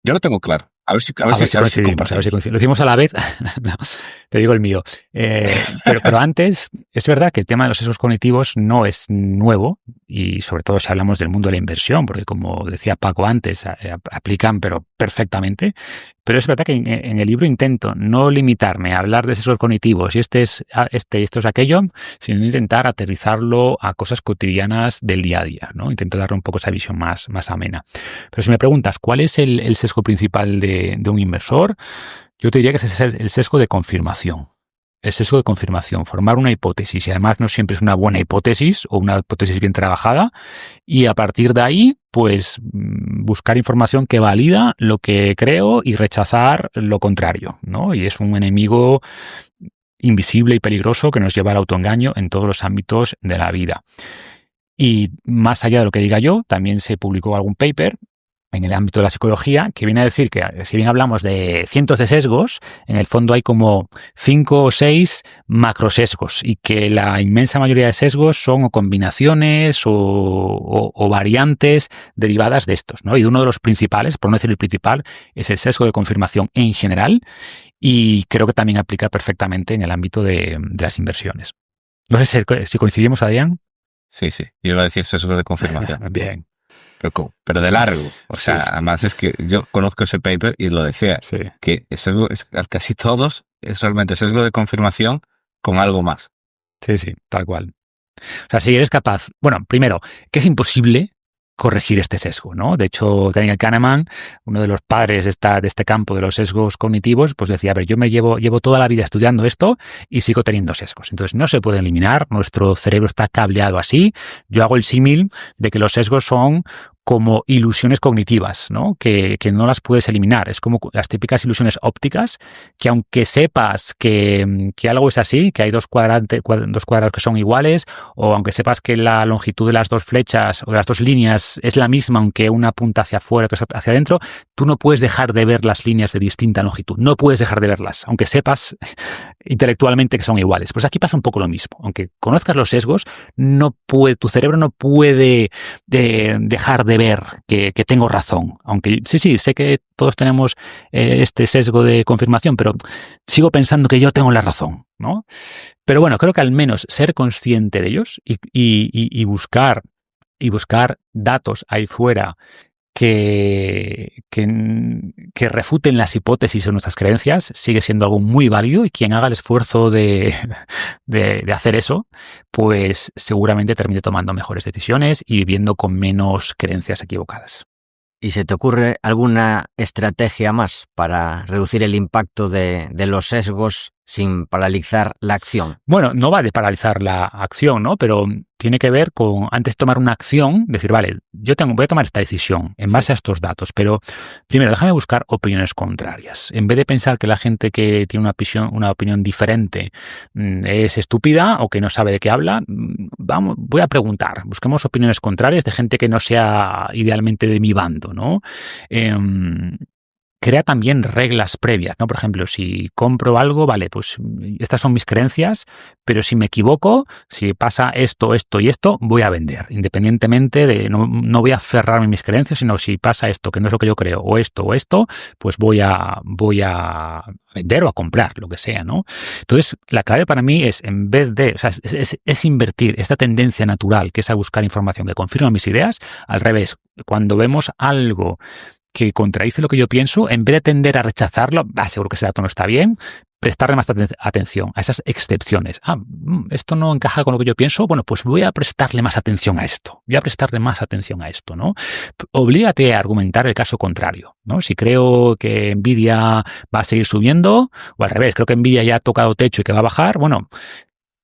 Yo lo tengo claro. A ver si coincidimos. Lo decimos a la vez. No, te digo el mío. Pero antes, es verdad que el tema de los sesgos cognitivos no es nuevo, y sobre todo si hablamos del mundo de la inversión, porque como decía Paco antes, aplican pero perfectamente. Pero es verdad que en el libro intento no limitarme a hablar de sesgos cognitivos y este y esto es aquello, sino intentar aterrizarlo a cosas cotidianas del día a día, ¿no? Intento darle un poco esa visión más amena. Pero si me preguntas, ¿cuál es el sesgo principal de un inversor? Yo te diría que ese es el sesgo de confirmación. El sesgo de confirmación, formar una hipótesis, y además no siempre es una buena hipótesis o una hipótesis bien trabajada, y a partir de ahí, pues buscar información que valida lo que creo y rechazar lo contrario, ¿no? Y es un enemigo invisible y peligroso que nos lleva al autoengaño en todos los ámbitos de la vida. Y más allá de lo que diga yo, también se publicó algún paper en el ámbito de la psicología, que viene a decir que si bien hablamos de cientos de sesgos, en el fondo hay como 5 o 6 macrosesgos, y que la inmensa mayoría de sesgos son o combinaciones o variantes derivadas de estos, ¿no? Y uno de los principales, por no decir el principal, es el sesgo de confirmación en general, y creo que también aplica perfectamente en el ámbito de las inversiones. No sé si coincidimos, Adrián. Sí. Yo iba a decir sesgo de confirmación. Bien. Pero de largo. O sea, además es que yo conozco ese paper y lo decía, que casi todos es realmente sesgo de confirmación con algo más. Sí, tal cual. O sea, si eres capaz, bueno, primero, que es imposible corregir este sesgo, ¿no? De hecho, Daniel Kahneman, uno de los padres de este campo de los sesgos cognitivos, pues decía, a ver, yo llevo toda la vida estudiando esto y sigo teniendo sesgos. Entonces, no se pueden eliminar, nuestro cerebro está cableado así. Yo hago el símil de que los sesgos son como ilusiones cognitivas, ¿no? Que no las puedes eliminar. Es como las típicas ilusiones ópticas, que aunque sepas que algo es así, que hay dos cuadrados que son iguales, o aunque sepas que la longitud de las dos flechas o de las dos líneas es la misma, aunque una apunta hacia afuera y otra hacia adentro, tú no puedes dejar de ver las líneas de distinta longitud. No puedes dejar de verlas, aunque sepas intelectualmente que son iguales. Pues aquí pasa un poco lo mismo. Aunque conozcas los sesgos, tu cerebro no puede dejar de ver que tengo razón. Aunque sí, sé que todos tenemos este sesgo de confirmación, pero sigo pensando que yo tengo la razón, ¿no? Pero bueno, creo que al menos ser consciente de ellos y buscar datos ahí fuera que refuten las hipótesis o nuestras creencias sigue siendo algo muy válido, y quien haga el esfuerzo de hacer eso, pues seguramente termine tomando mejores decisiones y viviendo con menos creencias equivocadas. ¿Y se te ocurre alguna estrategia más para reducir el impacto de los sesgos sin paralizar la acción? Bueno, no va de paralizar la acción, ¿no? Pero tiene que ver con, antes de tomar una acción, decir, vale, voy a tomar esta decisión en base a estos datos, pero primero déjame buscar opiniones contrarias. En vez de pensar que la gente que tiene una opinión diferente es estúpida o que no sabe de qué habla, voy a preguntar. Busquemos opiniones contrarias de gente que no sea idealmente de mi bando, ¿no? Crea también reglas previas, ¿no? Por ejemplo, si compro algo, vale, pues estas son mis creencias, pero si me equivoco, si pasa esto y esto, voy a vender. Independientemente de, no voy a aferrarme a mis creencias, sino si pasa esto, que no es lo que yo creo, o esto, pues voy a vender o a comprar, lo que sea, ¿no? Entonces, la clave para mí es, en vez de, o sea, es invertir esta tendencia natural, que es a buscar información que confirma mis ideas, al revés. Cuando vemos algo que contradice lo que yo pienso, en vez de tender a rechazarlo, seguro que ese dato no está bien, prestarle más atención a esas excepciones. Esto no encaja con lo que yo pienso, bueno, pues voy a prestarle más atención a esto. ¿No? Oblígate a argumentar el caso contrario, ¿no? Si creo que Nvidia va a seguir subiendo, o al revés, creo que Nvidia ya ha tocado techo y que va a bajar, bueno,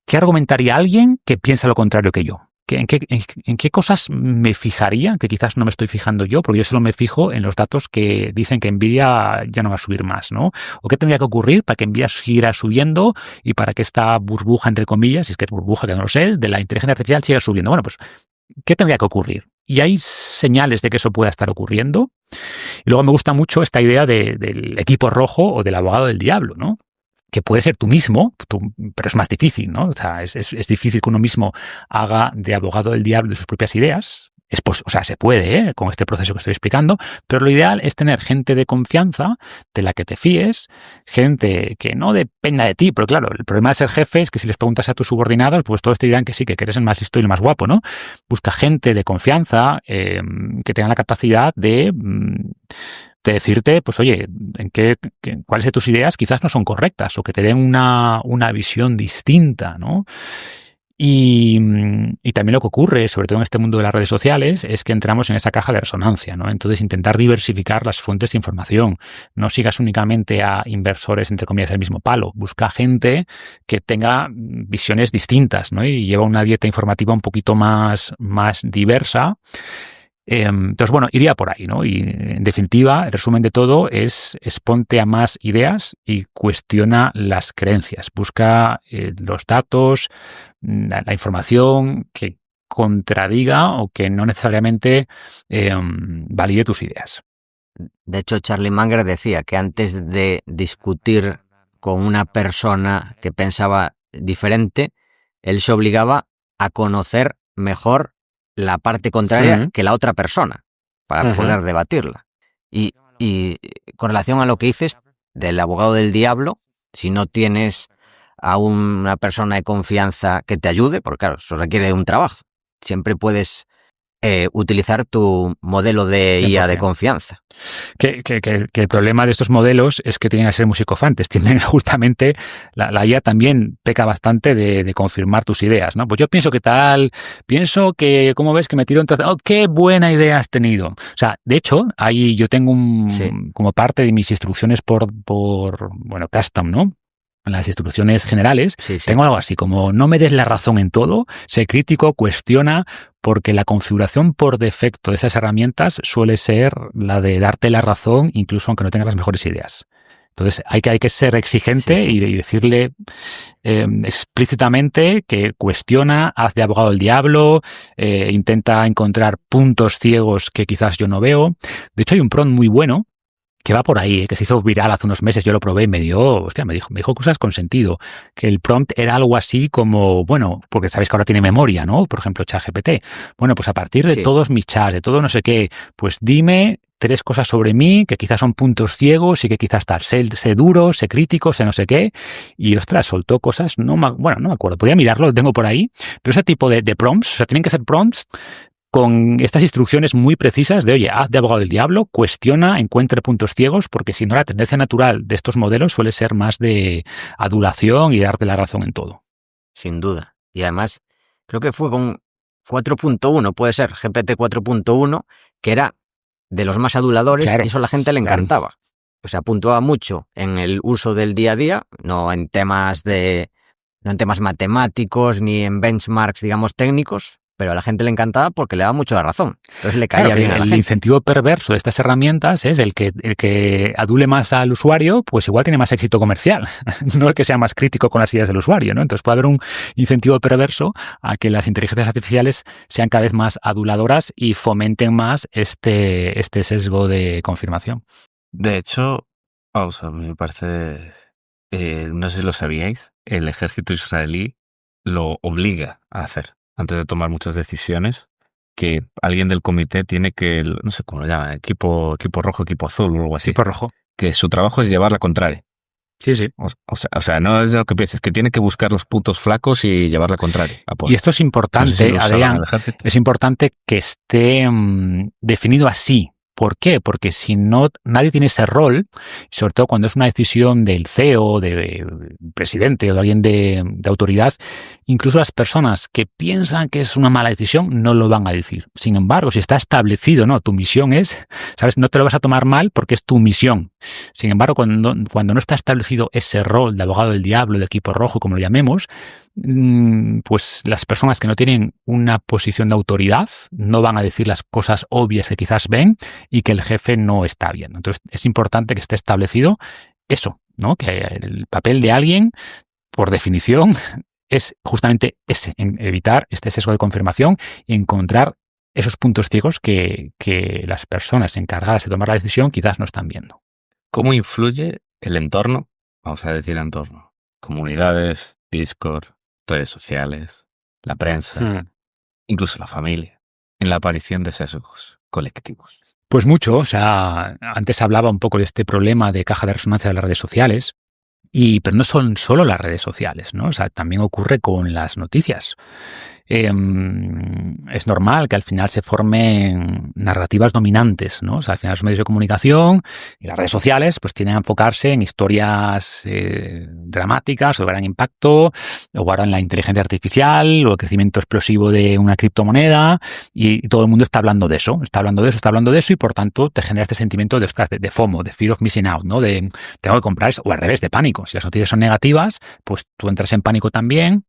¿qué argumentaría alguien que piensa lo contrario que yo? ¿En qué cosas me fijaría? Que quizás no me estoy fijando yo, porque yo solo me fijo en los datos que dicen que Nvidia ya no va a subir más, ¿no? ¿O qué tendría que ocurrir para que Nvidia siguiera subiendo y para que esta burbuja, entre comillas, si es que es burbuja, que no lo sé, de la inteligencia artificial siga subiendo? Bueno, pues, ¿qué tendría que ocurrir? Y hay señales de que eso pueda estar ocurriendo. Y luego me gusta mucho esta idea del equipo rojo o del abogado del diablo, ¿no? que puede ser tú mismo, pero es más difícil, ¿no? O sea, es difícil que uno mismo haga de abogado del diablo de sus propias ideas. O sea, se puede, con este proceso que estoy explicando, pero lo ideal es tener gente de confianza de la que te fíes, gente que no dependa de ti, pero claro, el problema de ser jefe es que si les preguntas a tus subordinados, pues todos te dirán que sí, que eres el más listo y el más guapo, ¿no? Busca gente de confianza que tenga la capacidad de decirte, pues oye, cuáles de tus ideas quizás no son correctas o que te den una visión distinta, ¿no? Y también lo que ocurre, sobre todo en este mundo de las redes sociales, es que entramos en esa caja de resonancia, ¿no? Entonces, intentar diversificar las fuentes de información. No sigas únicamente a inversores, entre comillas, del mismo palo. Busca gente que tenga visiones distintas, ¿no? Y lleva una dieta informativa un poquito más diversa. Entonces, bueno, iría por ahí, ¿no? Y en definitiva, el resumen de todo es ponte a más ideas y cuestiona las creencias. Busca los datos, la información que contradiga o que no necesariamente valide tus ideas. De hecho, Charlie Munger decía que antes de discutir con una persona que pensaba diferente, él se obligaba a conocer mejor la parte contraria que la otra persona para poder debatirla. Y con relación a lo que dices del abogado del diablo, si no tienes a una persona de confianza que te ayude, porque claro, eso requiere un trabajo, siempre puedes utilizar tu modelo de IA de confianza. Que el problema de estos modelos es que tienen que ser muy psicofantes. Tienden justamente, la IA también peca bastante de confirmar tus ideas, ¿no? Pues yo pienso que tal, pienso que, ¿cómo ves que me tiro un trozo? ¡Oh, qué buena idea has tenido! O sea, de hecho, ahí yo tengo como parte de mis instrucciones por custom, ¿no? Las instrucciones generales, tengo algo así como no me des la razón en todo, sé crítico, cuestiona, porque la configuración por defecto de esas herramientas suele ser la de darte la razón, incluso aunque no tengas las mejores ideas. Entonces hay que ser exigente y decirle explícitamente que cuestiona, haz de abogado del diablo, intenta encontrar puntos ciegos que quizás yo no veo. De hecho hay un prompt muy bueno que va por ahí, que se hizo viral hace unos meses, yo lo probé y me dijo cosas con sentido, que el prompt era algo así como, bueno, porque sabéis que ahora tiene memoria, ¿no? Por ejemplo, ChatGPT. Bueno, pues a partir de todos mis chats, de todo no sé qué, pues dime 3 cosas sobre mí que quizás son puntos ciegos y que quizás tal, sé duro, sé crítico, sé no sé qué, y ostras, soltó cosas, no me acuerdo, podía mirarlo, lo tengo por ahí, pero ese tipo de prompts, o sea, tienen que ser prompts con estas instrucciones muy precisas de, oye, haz de abogado del diablo, cuestiona, encuentre puntos ciegos, porque si no la tendencia natural de estos modelos suele ser más de adulación y darte la razón en todo. Sin duda. Y además, creo que fue con 4.1, puede ser, GPT 4.1, que era de los más aduladores, y eso a la gente le encantaba. O sea, puntuaba mucho en el uso del día a día, no en temas matemáticos ni en benchmarks, digamos, técnicos, pero a la gente le encantaba porque le daba mucho la razón. Entonces le caía bien a la gente. El incentivo perverso de estas herramientas es el que adule más al usuario, pues igual tiene más éxito comercial, no el que sea más crítico con las ideas del usuario, ¿no? Entonces puede haber un incentivo perverso a que las inteligencias artificiales sean cada vez más aduladoras y fomenten más este sesgo de confirmación. De hecho, me parece, no sé si lo sabíais, el ejército israelí lo obliga a hacer. Antes de tomar muchas decisiones, que alguien del comité tiene que, no sé cómo lo llama, equipo rojo, equipo azul o algo así. Equipo rojo. Que su trabajo es llevar la contraria. Sí. O sea, no es lo que pienses, que tiene que buscar los puntos flacos y llevar la contraria. Y esto es importante, no sé si Adrián, es importante que esté definido así. ¿Por qué? Porque si no, nadie tiene ese rol, sobre todo cuando es una decisión del CEO, del presidente o de alguien de autoridad, incluso las personas que piensan que es una mala decisión no lo van a decir. Sin embargo, si está establecido, ¿no? Tu misión es, ¿sabes? No te lo vas a tomar mal porque es tu misión. Sin embargo, cuando no está establecido ese rol de abogado del diablo, de equipo rojo, como lo llamemos, pues las personas que no tienen una posición de autoridad no van a decir las cosas obvias que quizás ven y que el jefe no está viendo. Entonces es importante que esté establecido eso, ¿no? Que el papel de alguien, por definición, es justamente ese, en evitar este sesgo de confirmación y encontrar esos puntos ciegos que las personas encargadas de tomar la decisión quizás no están viendo. ¿Cómo influye el entorno? vamos a decir, entorno. Comunidades, Discord, redes sociales, la prensa, incluso la familia, en la aparición de sesgos colectivos. Pues mucho, o sea, antes hablaba un poco de este problema de caja de resonancia de las redes sociales, pero no son solo las redes sociales, ¿no? O sea, también ocurre con las noticias. Es normal que al final se formen narrativas dominantes, ¿no? O sea, al final los medios de comunicación y las redes sociales pues tienden a enfocarse en historias dramáticas o de gran impacto, o ahora en la inteligencia artificial o el crecimiento explosivo de una criptomoneda, y todo el mundo está hablando de eso, y por tanto te genera este sentimiento de FOMO, de fear of missing out, ¿no? De tengo que comprar eso, o al revés, de pánico. Si las noticias son negativas, pues tú entras en pánico también.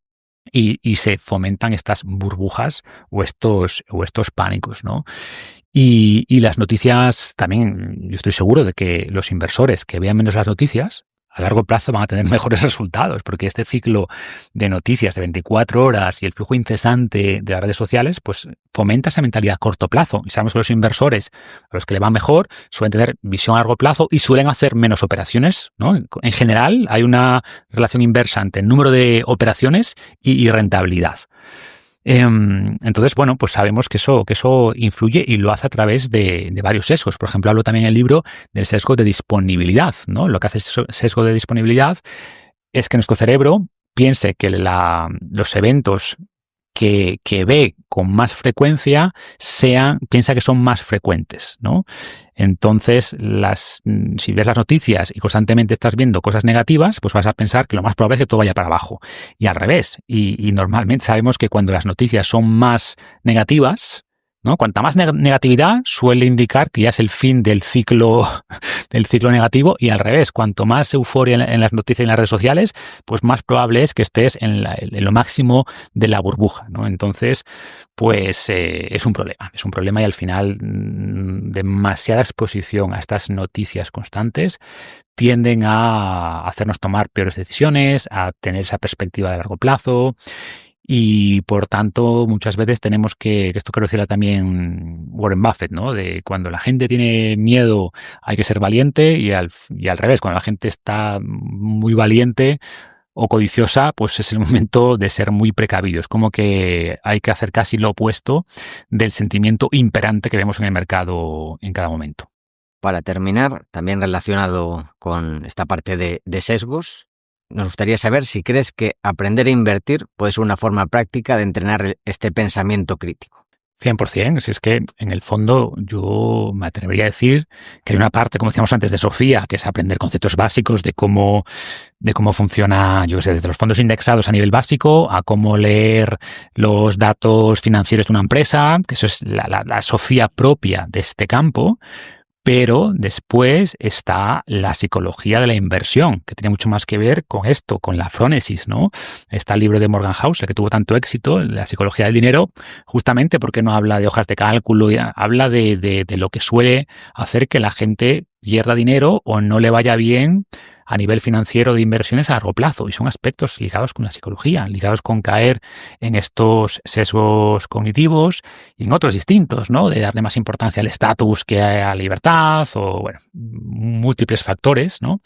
Y se fomentan estas burbujas o estos pánicos, ¿no? Y las noticias también, yo estoy seguro de que los inversores que vean menos las noticias, a largo plazo van a tener mejores resultados, porque este ciclo de noticias de 24 horas y el flujo incesante de las redes sociales, pues fomenta esa mentalidad a corto plazo. Y sabemos que los inversores, a los que le va mejor, suelen tener visión a largo plazo y suelen hacer menos operaciones, ¿no? En general, hay una relación inversa entre el número de operaciones y rentabilidad. Entonces, bueno, pues sabemos que eso influye y lo hace a través de varios sesgos. Por ejemplo, hablo también en el libro del sesgo de disponibilidad, ¿no? Lo que hace el sesgo de disponibilidad es que nuestro cerebro piense que los eventos que ve con más frecuencia piensa que son más frecuentes, ¿no? Entonces, si ves las noticias y constantemente estás viendo cosas negativas, pues vas a pensar que lo más probable es que todo vaya para abajo. Y al revés. Y normalmente sabemos que cuando las noticias son más negativas, ¿no? Cuanta más negatividad suele indicar que ya es el fin del ciclo negativo, y al revés, cuanto más euforia en las noticias y en las redes sociales, pues más probable es que estés en lo máximo de la burbuja, ¿no? Entonces, pues es un problema y al final demasiada exposición a estas noticias constantes tienden a hacernos tomar peores decisiones, a tener esa perspectiva de largo plazo. Y por tanto, muchas veces tenemos que esto quiero decirlo también Warren Buffett, ¿no? De cuando la gente tiene miedo hay que ser valiente, y al revés, cuando la gente está muy valiente o codiciosa, pues es el momento de ser muy precavido. Es como que hay que hacer casi lo opuesto del sentimiento imperante que vemos en el mercado en cada momento. Para terminar, también relacionado con esta parte de sesgos, nos gustaría saber si crees que aprender a invertir puede ser una forma práctica de entrenar este pensamiento crítico. 100%, si es que en el fondo yo me atrevería a decir que hay una parte, como decíamos antes, de Sofía, que es aprender conceptos básicos de cómo funciona, yo qué sé, desde los fondos indexados a nivel básico a cómo leer los datos financieros de una empresa, que eso es la Sofía propia de este campo. Pero después está la psicología de la inversión, que tiene mucho más que ver con esto, con la frónesis, ¿no? Está el libro de Morgan Housel, que tuvo tanto éxito, la psicología del dinero, justamente porque no habla de hojas de cálculo, habla de lo que suele hacer que la gente pierda dinero o no le vaya bien a nivel financiero de inversiones a largo plazo. Y son aspectos ligados con la psicología, ligados con caer en estos sesgos cognitivos y en otros distintos, ¿no? De darle más importancia al estatus que a la libertad, o bueno, múltiples factores, ¿no?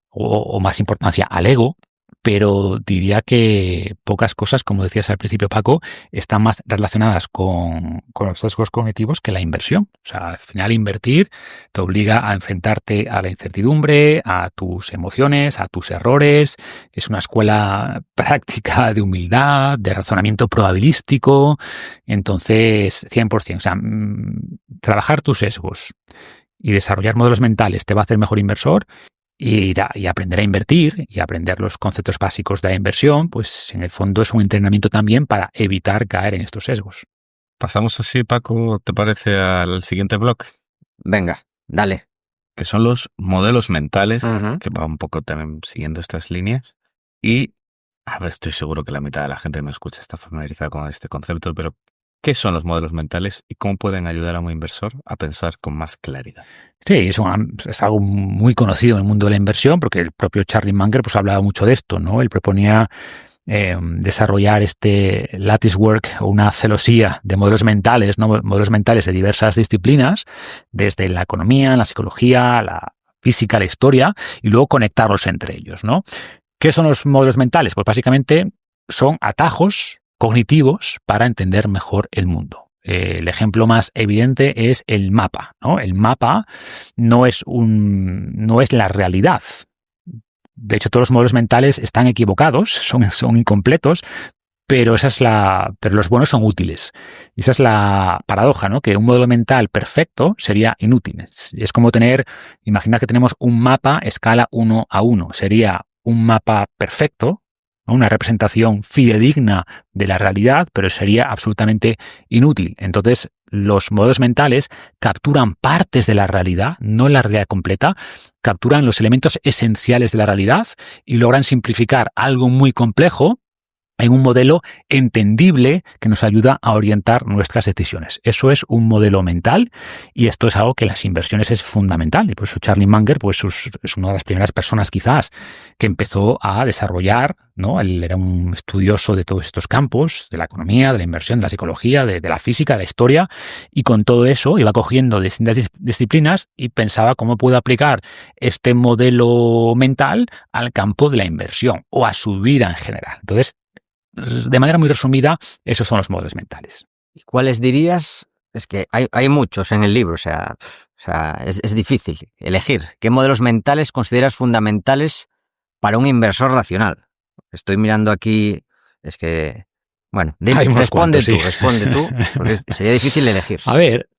O más importancia al ego. Pero diría que pocas cosas, como decías al principio, Paco, están más relacionadas con los sesgos cognitivos que la inversión. O sea, al final invertir te obliga a enfrentarte a la incertidumbre, a tus emociones, a tus errores. Es una escuela práctica de humildad, de razonamiento probabilístico. Entonces, 100%. O sea, trabajar tus sesgos y desarrollar modelos mentales te va a hacer mejor inversor. Y aprender a invertir y aprender los conceptos básicos de la inversión, pues en el fondo es un entrenamiento también para evitar caer en estos sesgos. Pasamos así, Paco, ¿te parece al siguiente bloque? Venga, dale. Que son los modelos mentales, que va un poco también siguiendo estas líneas. Y, a ver, estoy seguro que la mitad de la gente que me escucha está familiarizada con este concepto, pero ¿qué son los modelos mentales y cómo pueden ayudar a un inversor a pensar con más claridad? Sí, es algo muy conocido en el mundo de la inversión, porque el propio Charlie Munger pues hablaba mucho de esto, ¿no? Él proponía desarrollar este lattice work o una celosía de modelos mentales, ¿no? Modelos mentales de diversas disciplinas, desde la economía, la psicología, la física, la historia, y luego conectarlos entre ellos, ¿no? ¿Qué son los modelos mentales? Pues básicamente son atajos cognitivos para entender mejor el mundo. El ejemplo más evidente es el mapa, ¿no? El mapa no es la realidad. De hecho, todos los modelos mentales están equivocados, son incompletos, pero los buenos son útiles. Y esa es la paradoja, ¿no? Que un modelo mental perfecto sería inútil. Es como imaginad que tenemos un mapa escala 1:1. Sería un mapa perfecto, ¿no? Una representación fidedigna de la realidad, pero sería absolutamente inútil. Entonces, los modelos mentales capturan partes de la realidad, no la realidad completa, capturan los elementos esenciales de la realidad y logran simplificar algo muy complejo en un modelo entendible que nos ayuda a orientar nuestras decisiones. Eso es un modelo mental y esto es algo que en las inversiones es fundamental. Y por eso Charlie Munger pues, es una de las primeras personas quizás que empezó a desarrollar, ¿no? Él era un estudioso de todos estos campos, de la economía, de la inversión, de la psicología, de la física, de la historia, y con todo eso iba cogiendo distintas disciplinas y pensaba cómo puedo aplicar este modelo mental al campo de la inversión o a su vida en general. Entonces, de manera muy resumida, esos son los modelos mentales. ¿Y cuáles dirías? Es que hay muchos en el libro, o sea es difícil elegir. ¿Qué modelos mentales consideras fundamentales para un inversor racional? Estoy mirando aquí, es que... Bueno, responde tú, porque sería difícil elegir. A ver,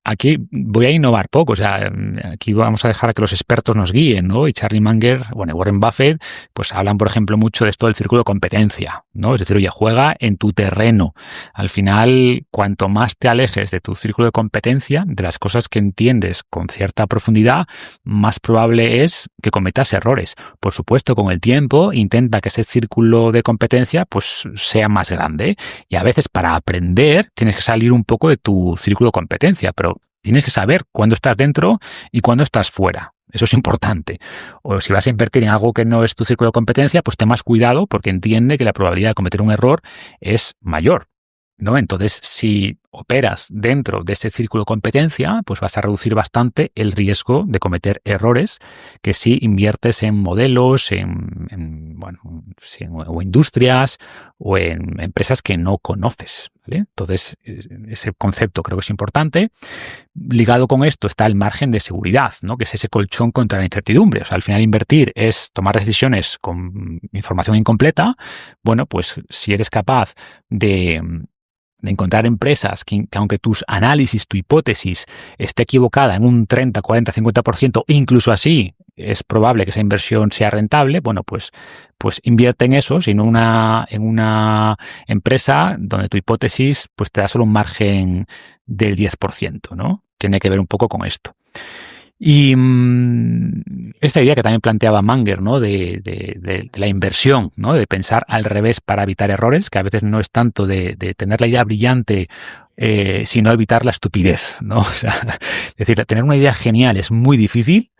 aquí voy a innovar poco, o sea, aquí vamos a dejar a que los expertos nos guíen, ¿no? Y Charlie Munger, bueno, Warren Buffett, pues hablan, por ejemplo, mucho de esto del círculo de competencia, ¿no? Es decir, oye, juega en tu terreno. Al final, cuanto más te alejes de tu círculo de competencia, de las cosas que entiendes con cierta profundidad, más probable es que cometas errores. Por supuesto, con el tiempo, intenta que ese círculo de competencia, pues, sea más grande. Y a veces, para aprender, tienes que salir un poco de tu círculo de competencia, pero tienes que saber cuándo estás dentro y cuándo estás fuera. Eso es importante. O si vas a invertir en algo que no es tu círculo de competencia, pues ten más cuidado porque entiende que la probabilidad de cometer un error es mayor, ¿no? Entonces, si operas dentro de ese círculo de competencia, pues vas a reducir bastante el riesgo de cometer errores que si inviertes en modelos, o industrias o en empresas que no conoces, ¿vale? Entonces, ese concepto creo que es importante. Ligado con esto está el margen de seguridad, ¿no? Que es ese colchón contra la incertidumbre. O sea, al final invertir es tomar decisiones con información incompleta. Bueno, pues si eres capaz de encontrar empresas que aunque tus análisis, tu hipótesis esté equivocada en un 30, 40, 50%, incluso así es probable que esa inversión sea rentable, bueno, pues invierte en eso, sino en una empresa donde tu hipótesis pues te da solo un margen del 10%, ¿no? Tiene que ver un poco con esto. Y esta idea que también planteaba Munger, ¿no? de la inversión, ¿no? De pensar al revés para evitar errores, que a veces no es tanto de tener la idea brillante, sino evitar la estupidez, ¿no? O sea, es decir, tener una idea genial es muy difícil,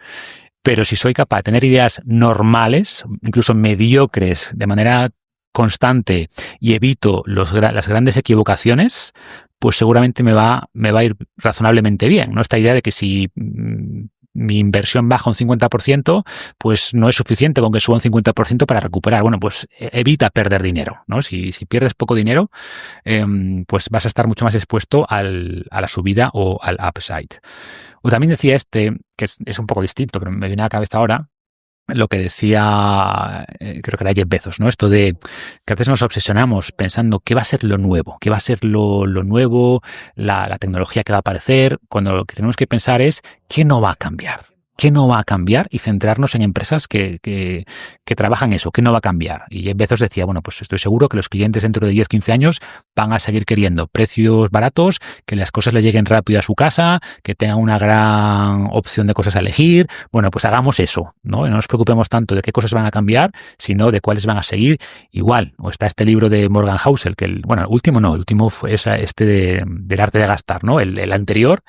pero si soy capaz de tener ideas normales, incluso mediocres, de manera constante y evito las grandes equivocaciones, pues seguramente me va a ir razonablemente bien, ¿no? Esta idea de que si mi inversión baja un 50%, pues no es suficiente con que suba un 50% para recuperar. Bueno, pues evita perder dinero, ¿no? Si pierdes poco dinero, pues vas a estar mucho más expuesto a la subida o al upside. O también decía que es un poco distinto, pero me viene a la cabeza ahora, lo que decía, creo que era Jeff Bezos, ¿no? Esto de que a veces nos obsesionamos pensando qué va a ser lo nuevo, qué va a ser lo nuevo, la tecnología que va a aparecer, cuando lo que tenemos que pensar es qué no va a cambiar. ¿Qué no va a cambiar? Y centrarnos en empresas que trabajan eso, ¿qué no va a cambiar? Y Jeff Bezos decía, bueno, pues estoy seguro que los clientes dentro de 10, 15 años van a seguir queriendo precios baratos, que las cosas les lleguen rápido a su casa, que tengan una gran opción de cosas a elegir. Bueno, pues hagamos eso, ¿no? Y no nos preocupemos tanto de qué cosas van a cambiar, sino de cuáles van a seguir igual. O está este libro de Morgan Housel, que el último fue del arte de gastar, ¿no? El anterior,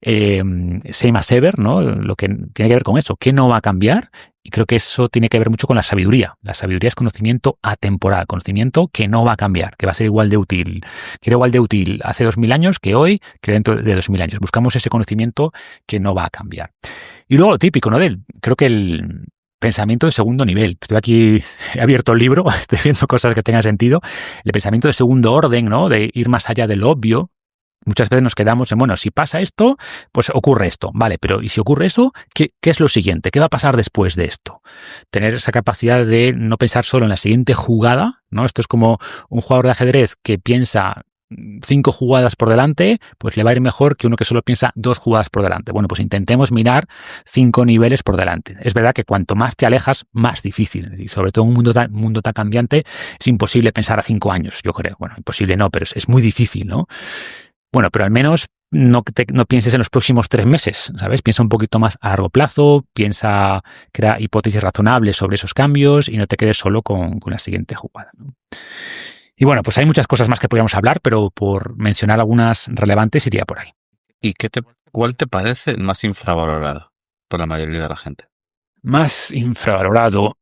Same as Ever, ¿no? Lo que tiene que ver con eso, ¿qué no va a cambiar? Y creo que eso tiene que ver mucho con la sabiduría. La sabiduría es conocimiento atemporal, conocimiento que no va a cambiar, que va a ser igual de útil. Que era igual de útil hace 2000 años que hoy, que dentro de 2000 años. Buscamos ese conocimiento que no va a cambiar. Y luego lo típico, ¿no? Creo que el pensamiento de segundo nivel. Estoy aquí, he abierto el libro, estoy viendo cosas que tengan sentido. El pensamiento de segundo orden, ¿no? De ir más allá de lo obvio. Muchas veces nos quedamos en, bueno, si pasa esto, pues ocurre esto. Vale, pero ¿y si ocurre eso? ¿Qué es lo siguiente? ¿Qué va a pasar después de esto? Tener esa capacidad de no pensar solo en la siguiente jugada, ¿no? Esto es como un jugador de ajedrez que piensa 5 jugadas por delante, pues le va a ir mejor que uno que solo piensa 2 jugadas por delante. Bueno, pues intentemos mirar 5 niveles por delante. Es verdad que cuanto más te alejas, más difícil. Y sobre todo en un mundo tan cambiante, es imposible pensar a 5 años, yo creo. Bueno, imposible no, pero es muy difícil, ¿no? Bueno, pero al menos no pienses en los próximos 3 meses, ¿sabes? Piensa un poquito más a largo plazo, crea hipótesis razonables sobre esos cambios y no te quedes solo con la siguiente jugada, ¿no? Y bueno, pues hay muchas cosas más que podríamos hablar, pero por mencionar algunas relevantes iría por ahí. ¿Y cuál te parece el más infravalorado por la mayoría de la gente? Más infravalorado.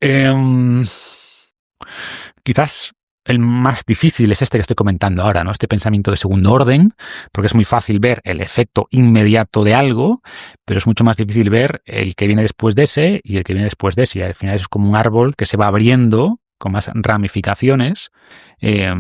Quizás el más difícil es este que estoy comentando ahora, ¿no? Este pensamiento de segundo orden, porque es muy fácil ver el efecto inmediato de algo, pero es mucho más difícil ver el que viene después de ese y el que viene después de ese. Y al final es como un árbol que se va abriendo con más ramificaciones, y a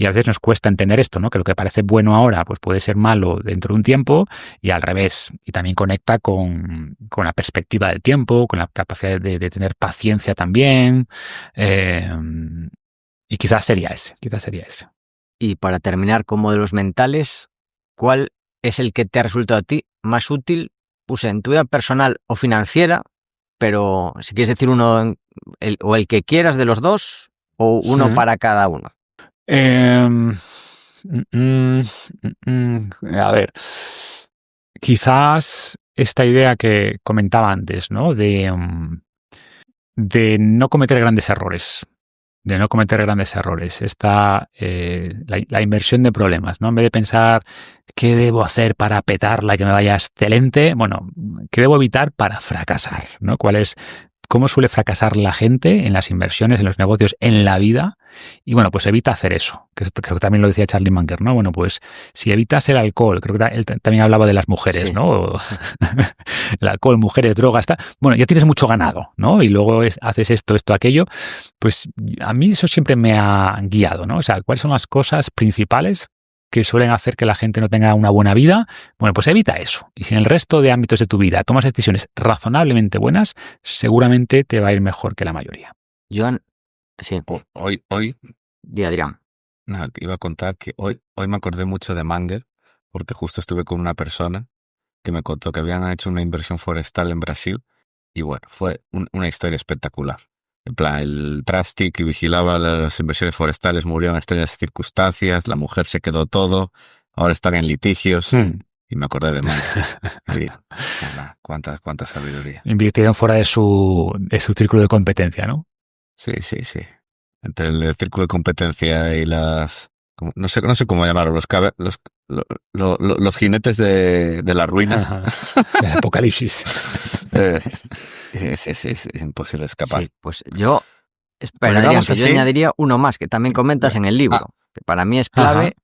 veces nos cuesta entender esto, ¿no? Que lo que parece bueno ahora pues puede ser malo dentro de un tiempo y al revés. Y también conecta con la perspectiva del tiempo, con la capacidad de tener paciencia también. Y quizás sería ese. Y para terminar con modelos mentales, ¿cuál es el que te ha resultado a ti más útil, en tu vida personal o financiera? Pero si quieres decir uno, o el que quieras de los dos, o uno para cada uno. A ver, quizás esta idea que comentaba antes, ¿no? De no cometer grandes errores. La inversión de problemas, ¿no? En vez de pensar qué debo hacer para petarla y que me vaya excelente, bueno, qué debo evitar para fracasar, ¿no? ¿Cómo suele fracasar la gente en las inversiones, en los negocios, en la vida? Y bueno, pues evita hacer eso, que creo que también lo decía Charlie Munger, ¿no? Bueno, pues si evitas el alcohol, creo que él también hablaba de las mujeres, sí, ¿no? El alcohol, mujeres, drogas, bueno, ya tienes mucho ganado, ¿no? Y luego haces esto, aquello, pues a mí eso siempre me ha guiado, ¿no? O sea, ¿cuáles son las cosas principales que suelen hacer que la gente no tenga una buena vida? Bueno, pues evita eso. Y si en el resto de ámbitos de tu vida tomas decisiones razonablemente buenas, seguramente te va a ir mejor que la mayoría. Joan, sí. Hoy. Adrián. No, te iba a contar que hoy me acordé mucho de Munger, porque justo estuve con una persona que me contó que habían hecho una inversión forestal en Brasil y bueno, fue una historia espectacular. En plan, el trustee que vigilaba las inversiones forestales murió en extrañas circunstancias, la mujer se quedó todo, ahora están en litigios. Y me acordé de Munger. Y digo, cuánta sabiduría. Invirtieron fuera de su círculo de competencia, ¿no? Sí. Entre el círculo de competencia y no sé cómo llamarlo, los jinetes de la ruina. El apocalipsis. Sí, es imposible escapar. Sí, pues yo esperaría que yo añadiría uno más que también comentas en el libro, que para mí es clave,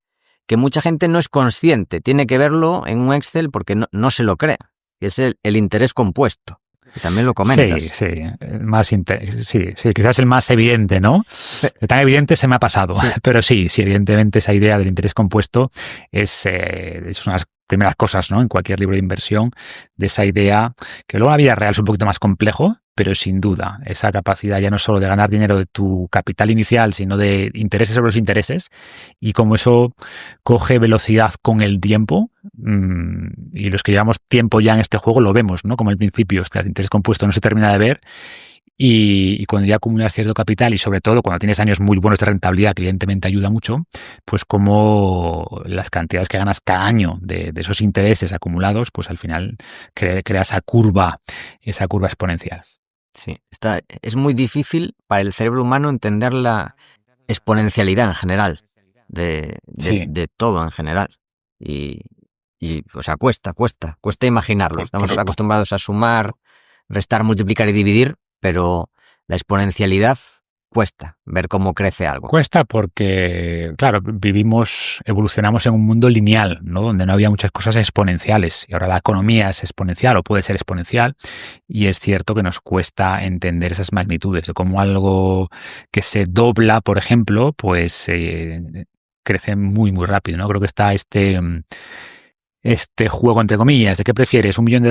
que mucha gente no es consciente, tiene que verlo en un Excel porque no se lo cree, que es el interés compuesto. Que también lo comentas. Sí, quizás el más evidente, ¿no? Tan evidente se me ha pasado, sí. Pero sí, evidentemente esa idea del interés compuesto es una de las primeras cosas, ¿no? En cualquier libro de inversión, de esa idea, que luego en la vida real es un poquito más complejo, pero sin duda, esa capacidad ya no solo de ganar dinero de tu capital inicial, sino de intereses sobre los intereses, y como eso coge velocidad con el tiempo, y los que llevamos tiempo ya en este juego lo vemos, ¿no? Como al principio, el interés compuesto no se termina de ver, y cuando ya acumulas cierto capital y sobre todo cuando tienes años muy buenos de rentabilidad, que evidentemente ayuda mucho, pues como las cantidades que ganas cada año de esos intereses acumulados, pues al final crea esa curva exponencial. Sí, es muy difícil para el cerebro humano entender la exponencialidad en general, de todo en general. Y o sea, cuesta imaginarlo. Estamos acostumbrados a sumar, restar, multiplicar y dividir, pero la exponencialidad cuesta ver cómo crece algo. Cuesta porque, claro, evolucionamos en un mundo lineal, ¿no? Donde no había muchas cosas exponenciales. Y ahora la economía es exponencial o puede ser exponencial. Y es cierto que nos cuesta entender esas magnitudes de cómo algo que se dobla, por ejemplo, pues crece muy, muy rápido, ¿no? Creo que está este juego, entre comillas, de qué prefieres, $1 millón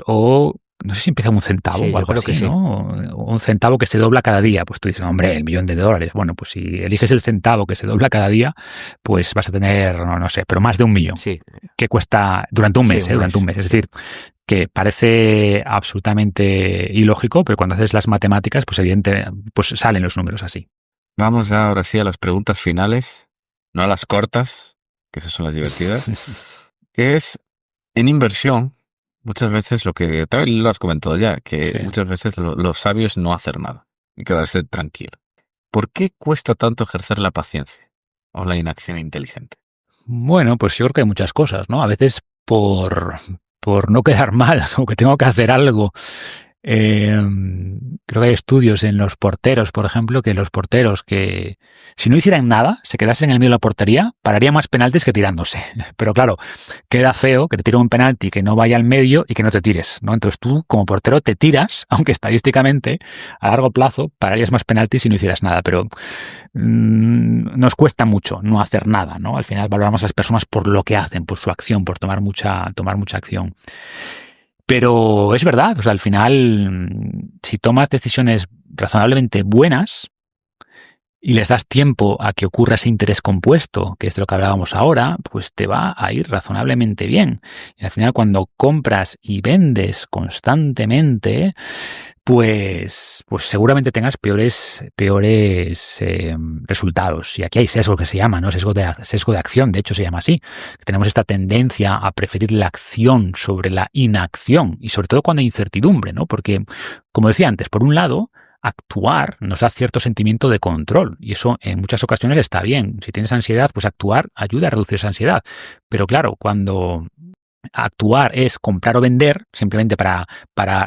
o no sé si empieza con un centavo Sí, o algo yo creo así, que sí. ¿no? O un centavo que se dobla cada día. Pues tú dices, hombre, $1 millón. Bueno, pues si eliges el centavo que se dobla cada día, pues vas a tener, no sé, pero más de $1 millón. Sí, Que cuesta durante un mes, sí, durante un mes. Es decir, que parece absolutamente ilógico, pero cuando haces las matemáticas, pues evidentemente, pues salen los números así. Vamos ya ahora sí a las preguntas finales, no a las cortas, que esas son las divertidas, que es, en inversión, muchas veces lo que también lo has comentado ya, que Sí. muchas veces lo sabio es no hacer nada y quedarse tranquilo. ¿Por qué cuesta tanto ejercer la paciencia o la inacción inteligente? Bueno, pues yo creo que hay muchas cosas, ¿no? A veces por no quedar mal, o que tengo que hacer algo. Creo que hay estudios en los porteros, por ejemplo, que los porteros que si no hicieran nada, se quedasen en el medio de la portería, pararían más penaltis que tirándose. Pero claro, queda feo que te tire un penalti que no vaya al medio y que no te tires, ¿no? Entonces tú, como portero, te tiras, aunque estadísticamente, a largo plazo, pararías más penaltis si no hicieras nada. Pero nos cuesta mucho no hacer nada, ¿no? Al final valoramos a las personas por lo que hacen, por su acción, por tomar mucha acción. Pero es verdad, o sea, al final, si tomas decisiones razonablemente buenas y les das tiempo a que ocurra ese interés compuesto, que es de lo que hablábamos ahora, pues te va a ir razonablemente bien. Y al final, cuando compras y vendes constantemente, pues seguramente tengas peores resultados. Y aquí hay sesgo que se llama, ¿no? Sesgo de acción, de hecho se llama así. Tenemos esta tendencia a preferir la acción sobre la inacción y sobre todo cuando hay incertidumbre, ¿no? Porque, como decía antes, por un lado, actuar nos da cierto sentimiento de control y eso en muchas ocasiones está bien. Si tienes ansiedad, pues actuar ayuda a reducir esa ansiedad. Pero claro, cuando actuar es comprar o vender, simplemente para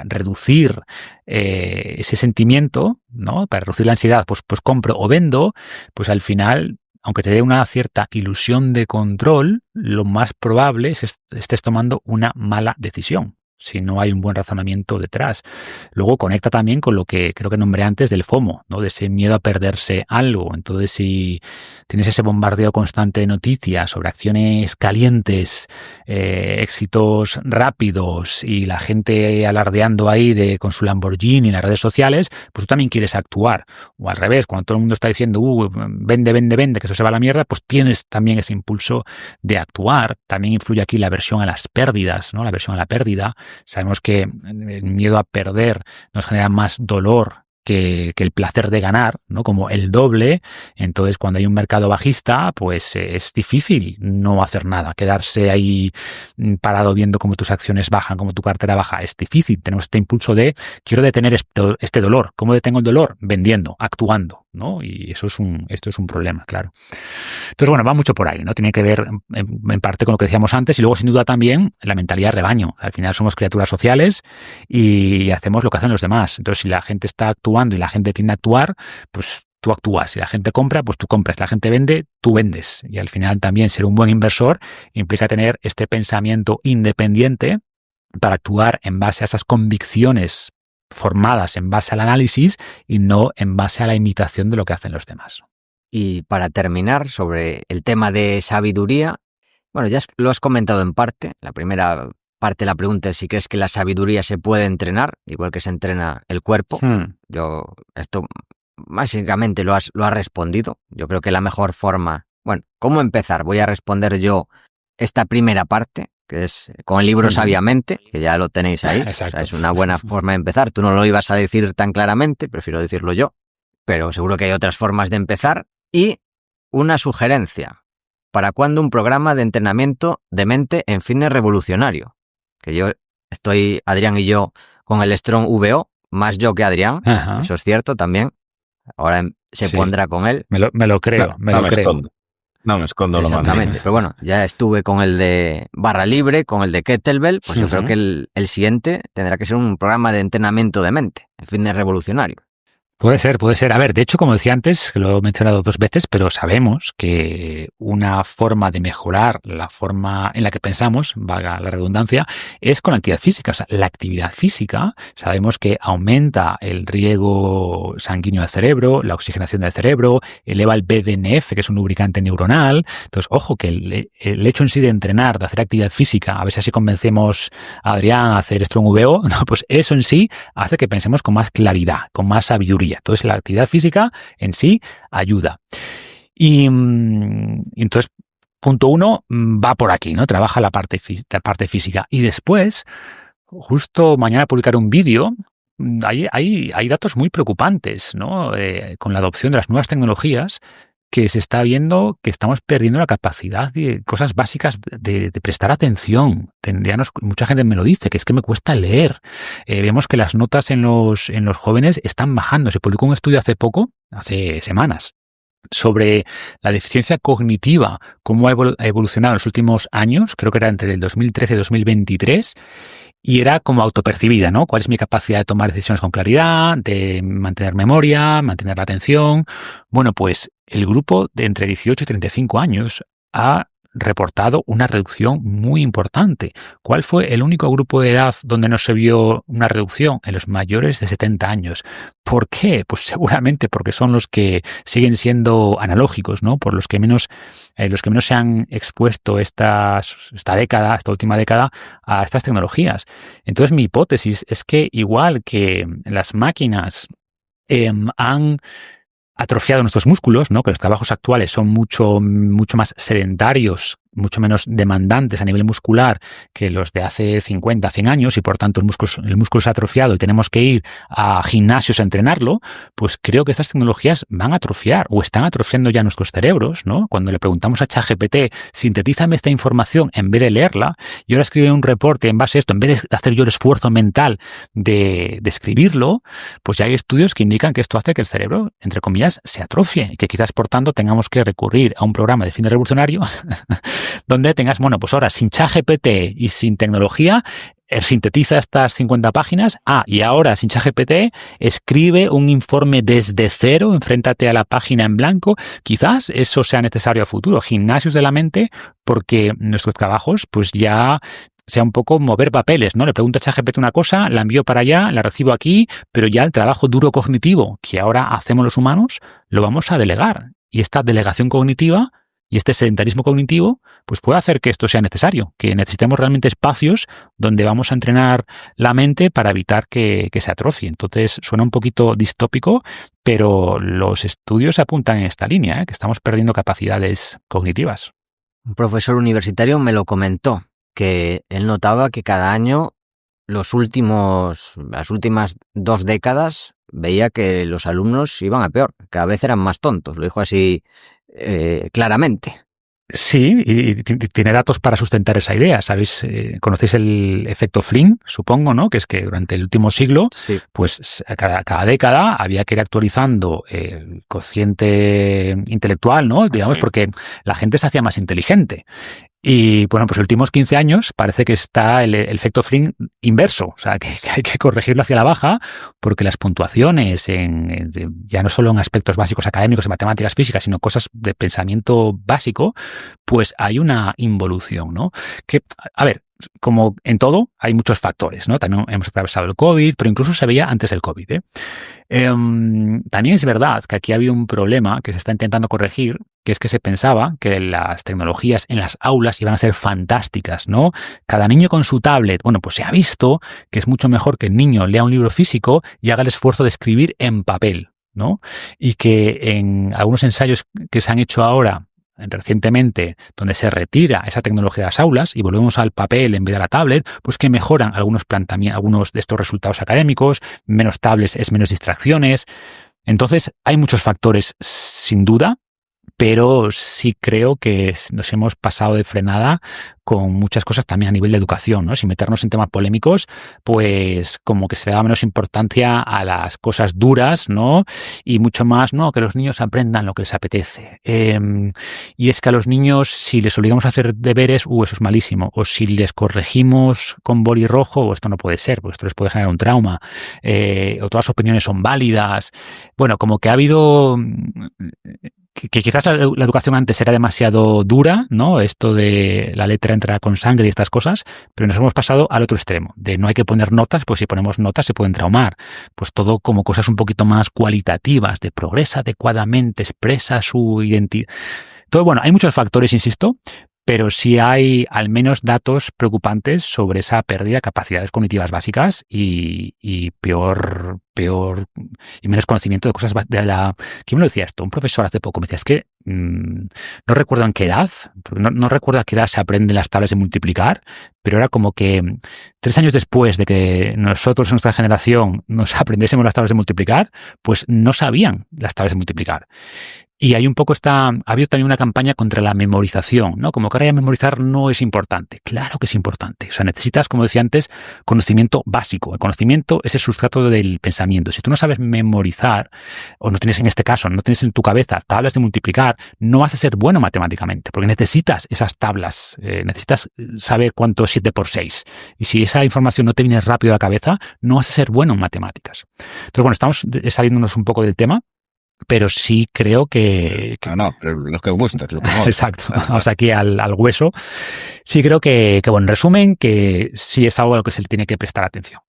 reducir ese sentimiento, ¿no? Para reducir la ansiedad, pues compro o vendo, pues al final, aunque te dé una cierta ilusión de control, lo más probable es que estés tomando una mala decisión, si no hay un buen razonamiento detrás. Luego conecta también con lo que creo que nombré antes del FOMO, ¿no? De ese miedo a perderse algo. Entonces, si tienes ese bombardeo constante de noticias sobre acciones calientes, éxitos rápidos y la gente alardeando ahí con su Lamborghini en las redes sociales, pues tú también quieres actuar. O al revés, cuando todo el mundo está diciendo vende, que eso se va a la mierda, pues tienes también ese impulso de actuar. También influye aquí la aversión a las pérdidas, ¿no? La aversión a la pérdida. Sabemos que el miedo a perder nos genera más dolor que el placer de ganar, ¿no? Como el doble. Entonces, cuando hay un mercado bajista, pues es difícil no hacer nada, quedarse ahí parado viendo cómo tus acciones bajan, cómo tu cartera baja. Es difícil. Tenemos este impulso de quiero detener este dolor. ¿Cómo detengo el dolor? Vendiendo, actuando, ¿no? Y esto es un problema, claro. Entonces, bueno, va mucho por ahí, ¿no? Tiene que ver en parte con lo que decíamos antes y luego, sin duda, también la mentalidad de rebaño. Al final somos criaturas sociales y hacemos lo que hacen los demás. Entonces, si la gente está actuando y la gente tiende a actuar, pues tú actúas. Si la gente compra, pues tú compras. Si la gente vende, tú vendes. Y al final también ser un buen inversor implica tener este pensamiento independiente para actuar en base a esas convicciones formadas en base al análisis y no en base a la imitación de lo que hacen los demás. Y para terminar, sobre el tema de sabiduría, bueno, ya lo has comentado en parte. La primera parte de la pregunta es si crees que la sabiduría se puede entrenar, igual que se entrena el cuerpo. Yo, esto básicamente lo has respondido. Yo creo que la mejor forma... Bueno, ¿cómo empezar? Voy a responder yo esta primera parte, que es con el libro Sabiamente, que ya lo tenéis ahí. O sea, es una buena forma de empezar. Tú no lo ibas a decir tan claramente, prefiero decirlo yo, pero seguro que hay otras formas de empezar. Y una sugerencia, ¿para cuándo un programa de entrenamiento de mente en fitness revolucionario? Que yo estoy, Adrián y yo, con el Strong VO, más yo que Adrián. Ajá. Eso es cierto también. Ahora se pondrá con él. Me lo creo, no me escondo. No me escondo lo más. Exactamente, pero bueno, ya estuve con el de barra libre, con el de kettlebell, pues yo creo que el siguiente tendrá que ser un programa de entrenamiento de mente en fitness revolucionario. Puede ser, puede ser. A ver, de hecho, como decía antes, lo he mencionado 2 veces, pero sabemos que una forma de mejorar la forma en la que pensamos, valga la redundancia, es con la actividad física. O sea, la actividad física sabemos que aumenta el riego sanguíneo del cerebro, la oxigenación del cerebro, eleva el BDNF, que es un lubricante neuronal. Entonces, ojo, que el hecho en sí de entrenar, de hacer actividad física, a ver si así convencemos a Adrián a hacer Strong VO, no, pues eso en sí hace que pensemos con más claridad, con más sabiduría. Entonces, la actividad física en sí ayuda. Y entonces, punto 1 va por aquí, ¿no? Trabaja la parte física. Y después, justo mañana publicaré un vídeo. Hay datos muy preocupantes, ¿no? Con la adopción de las nuevas tecnologías, que se está viendo que estamos perdiendo la capacidad de cosas básicas de prestar atención. Mucha gente me lo dice, que es que me cuesta leer. Vemos que las notas en los jóvenes están bajando. Se publicó un estudio hace semanas, sobre la deficiencia cognitiva, cómo ha evolucionado en los últimos años, creo que era entre el 2013 y 2023, y era como autopercibida, ¿no? ¿Cuál es mi capacidad de tomar decisiones con claridad, de mantener memoria, mantener la atención? Bueno, pues el grupo de entre 18 y 35 años ha reportado una reducción muy importante. ¿Cuál fue el único grupo de edad donde no se vio una reducción? En los mayores de 70 años. ¿Por qué? Pues seguramente porque son los que siguen siendo analógicos, ¿no? Por los que menos se han expuesto esta última década a estas tecnologías. Entonces, mi hipótesis es que igual que las máquinas han atrofiado nuestros músculos, ¿no? Que los trabajos actuales son mucho más sedentarios, mucho menos demandantes a nivel muscular que los de hace 50, 100 años, y por tanto el músculo se ha atrofiado y tenemos que ir a gimnasios a entrenarlo, pues creo que estas tecnologías van a atrofiar o están atrofiando ya nuestros cerebros, ¿no? Cuando le preguntamos a ChatGPT, sintetízame esta información en vez de leerla, y ahora escribe un reporte en base a esto, en vez de hacer yo el esfuerzo mental de escribirlo, pues ya hay estudios que indican que esto hace que el cerebro, entre comillas, se atrofie, y que quizás por tanto tengamos que recurrir a un programa de fin de revolucionario donde tengas, bueno, pues ahora sin ChatGPT y sin tecnología, sintetiza estas 50 páginas. Y ahora sin ChatGPT escribe un informe desde cero, enfréntate a la página en blanco. Quizás eso sea necesario a futuro, gimnasios de la mente, porque nuestros trabajos pues ya sea un poco mover papeles, ¿no? Le pregunto a ChatGPT una cosa, la envío para allá, la recibo aquí, pero ya el trabajo duro cognitivo que ahora hacemos los humanos lo vamos a delegar. Y esta delegación cognitiva y este sedentarismo cognitivo pues puede hacer que esto sea necesario, que necesitemos realmente espacios donde vamos a entrenar la mente para evitar que se atrofie. Entonces suena un poquito distópico, pero los estudios apuntan en esta línea, que estamos perdiendo capacidades cognitivas. Un profesor universitario me lo comentó, que él notaba que cada año las últimas 2 décadas veía que los alumnos iban a peor, cada vez eran más tontos, lo dijo así claramente. Sí, y tiene datos para sustentar esa idea. ¿Sabéis? Conocéis el efecto Flynn, supongo, ¿no? Que es que durante el último siglo, sí, pues cada década había que ir actualizando el cociente intelectual, ¿no? Digamos, sí, porque la gente se hacía más inteligente. Y bueno, pues los últimos 15 años parece que está el efecto Flynn inverso, o sea, que hay que corregirlo hacia la baja, porque las puntuaciones, ya no solo en aspectos básicos académicos de matemáticas, físicas, sino cosas de pensamiento básico, pues hay una involución, ¿no? Que, a ver, como en todo, hay muchos factores, ¿no? También hemos atravesado el COVID, pero incluso se veía antes del COVID, ¿eh? También es verdad que aquí había un problema que se está intentando corregir, que es que se pensaba que las tecnologías en las aulas iban a ser fantásticas, ¿no? Cada niño con su tablet. Bueno, pues se ha visto que es mucho mejor que el niño lea un libro físico y haga el esfuerzo de escribir en papel, ¿no? Y que en algunos ensayos que se han hecho ahora recientemente, donde se retira esa tecnología de las aulas y volvemos al papel en vez de a la tablet, pues que mejoran algunos de estos resultados académicos, menos tablets es menos distracciones. Entonces, hay muchos factores, sin duda, pero sí creo que nos hemos pasado de frenada con muchas cosas también a nivel de educación, ¿no? Sin meternos en temas polémicos, pues como que se le da menos importancia a las cosas duras, ¿no? Y mucho más, no, que los niños aprendan lo que les apetece. Y es que a los niños, si les obligamos a hacer deberes, eso es malísimo. O si les corregimos con boli rojo, esto no puede ser, porque esto les puede generar un trauma. O todas las opiniones son válidas. Bueno, como que ha habido... que quizás la educación antes era demasiado dura, ¿no? Esto de la letra entra con sangre y estas cosas, pero nos hemos pasado al otro extremo, de no hay que poner notas, pues si ponemos notas se pueden traumar. Pues todo como cosas un poquito más cualitativas, de progresa adecuadamente, expresa su identidad. Todo, bueno, hay muchos factores, insisto, pero sí hay al menos datos preocupantes sobre esa pérdida de capacidades cognitivas básicas y peor y menos conocimiento de cosas de la... ¿Quién me lo decía esto? Un profesor hace poco me decía, es que no recuerdo en qué edad, no recuerdo a qué edad se aprenden las tablas de multiplicar, pero era como que 3 años después de que nosotros en nuestra generación nos aprendiésemos las tablas de multiplicar, pues no sabían las tablas de multiplicar. Y hay un poco ha habido también una campaña contra la memorización, ¿no? Como que ahora ya memorizar no es importante. Claro que es importante. O sea, necesitas, como decía antes, conocimiento básico. El conocimiento es el sustrato del pensamiento. Si tú no sabes memorizar, o no tienes en este caso, no tienes en tu cabeza tablas de multiplicar, no vas a ser bueno matemáticamente, porque necesitas esas tablas, necesitas saber cuánto es 7 por 6. Y si esa información no te viene rápido a la cabeza, no vas a ser bueno en matemáticas. Entonces, bueno, estamos saliéndonos un poco del tema, pero sí creo que... No, pero lo que gusta, lo que mola. Exacto, vamos aquí al hueso. Sí creo que, bueno, en resumen, que sí es algo a lo que se le tiene que prestar atención.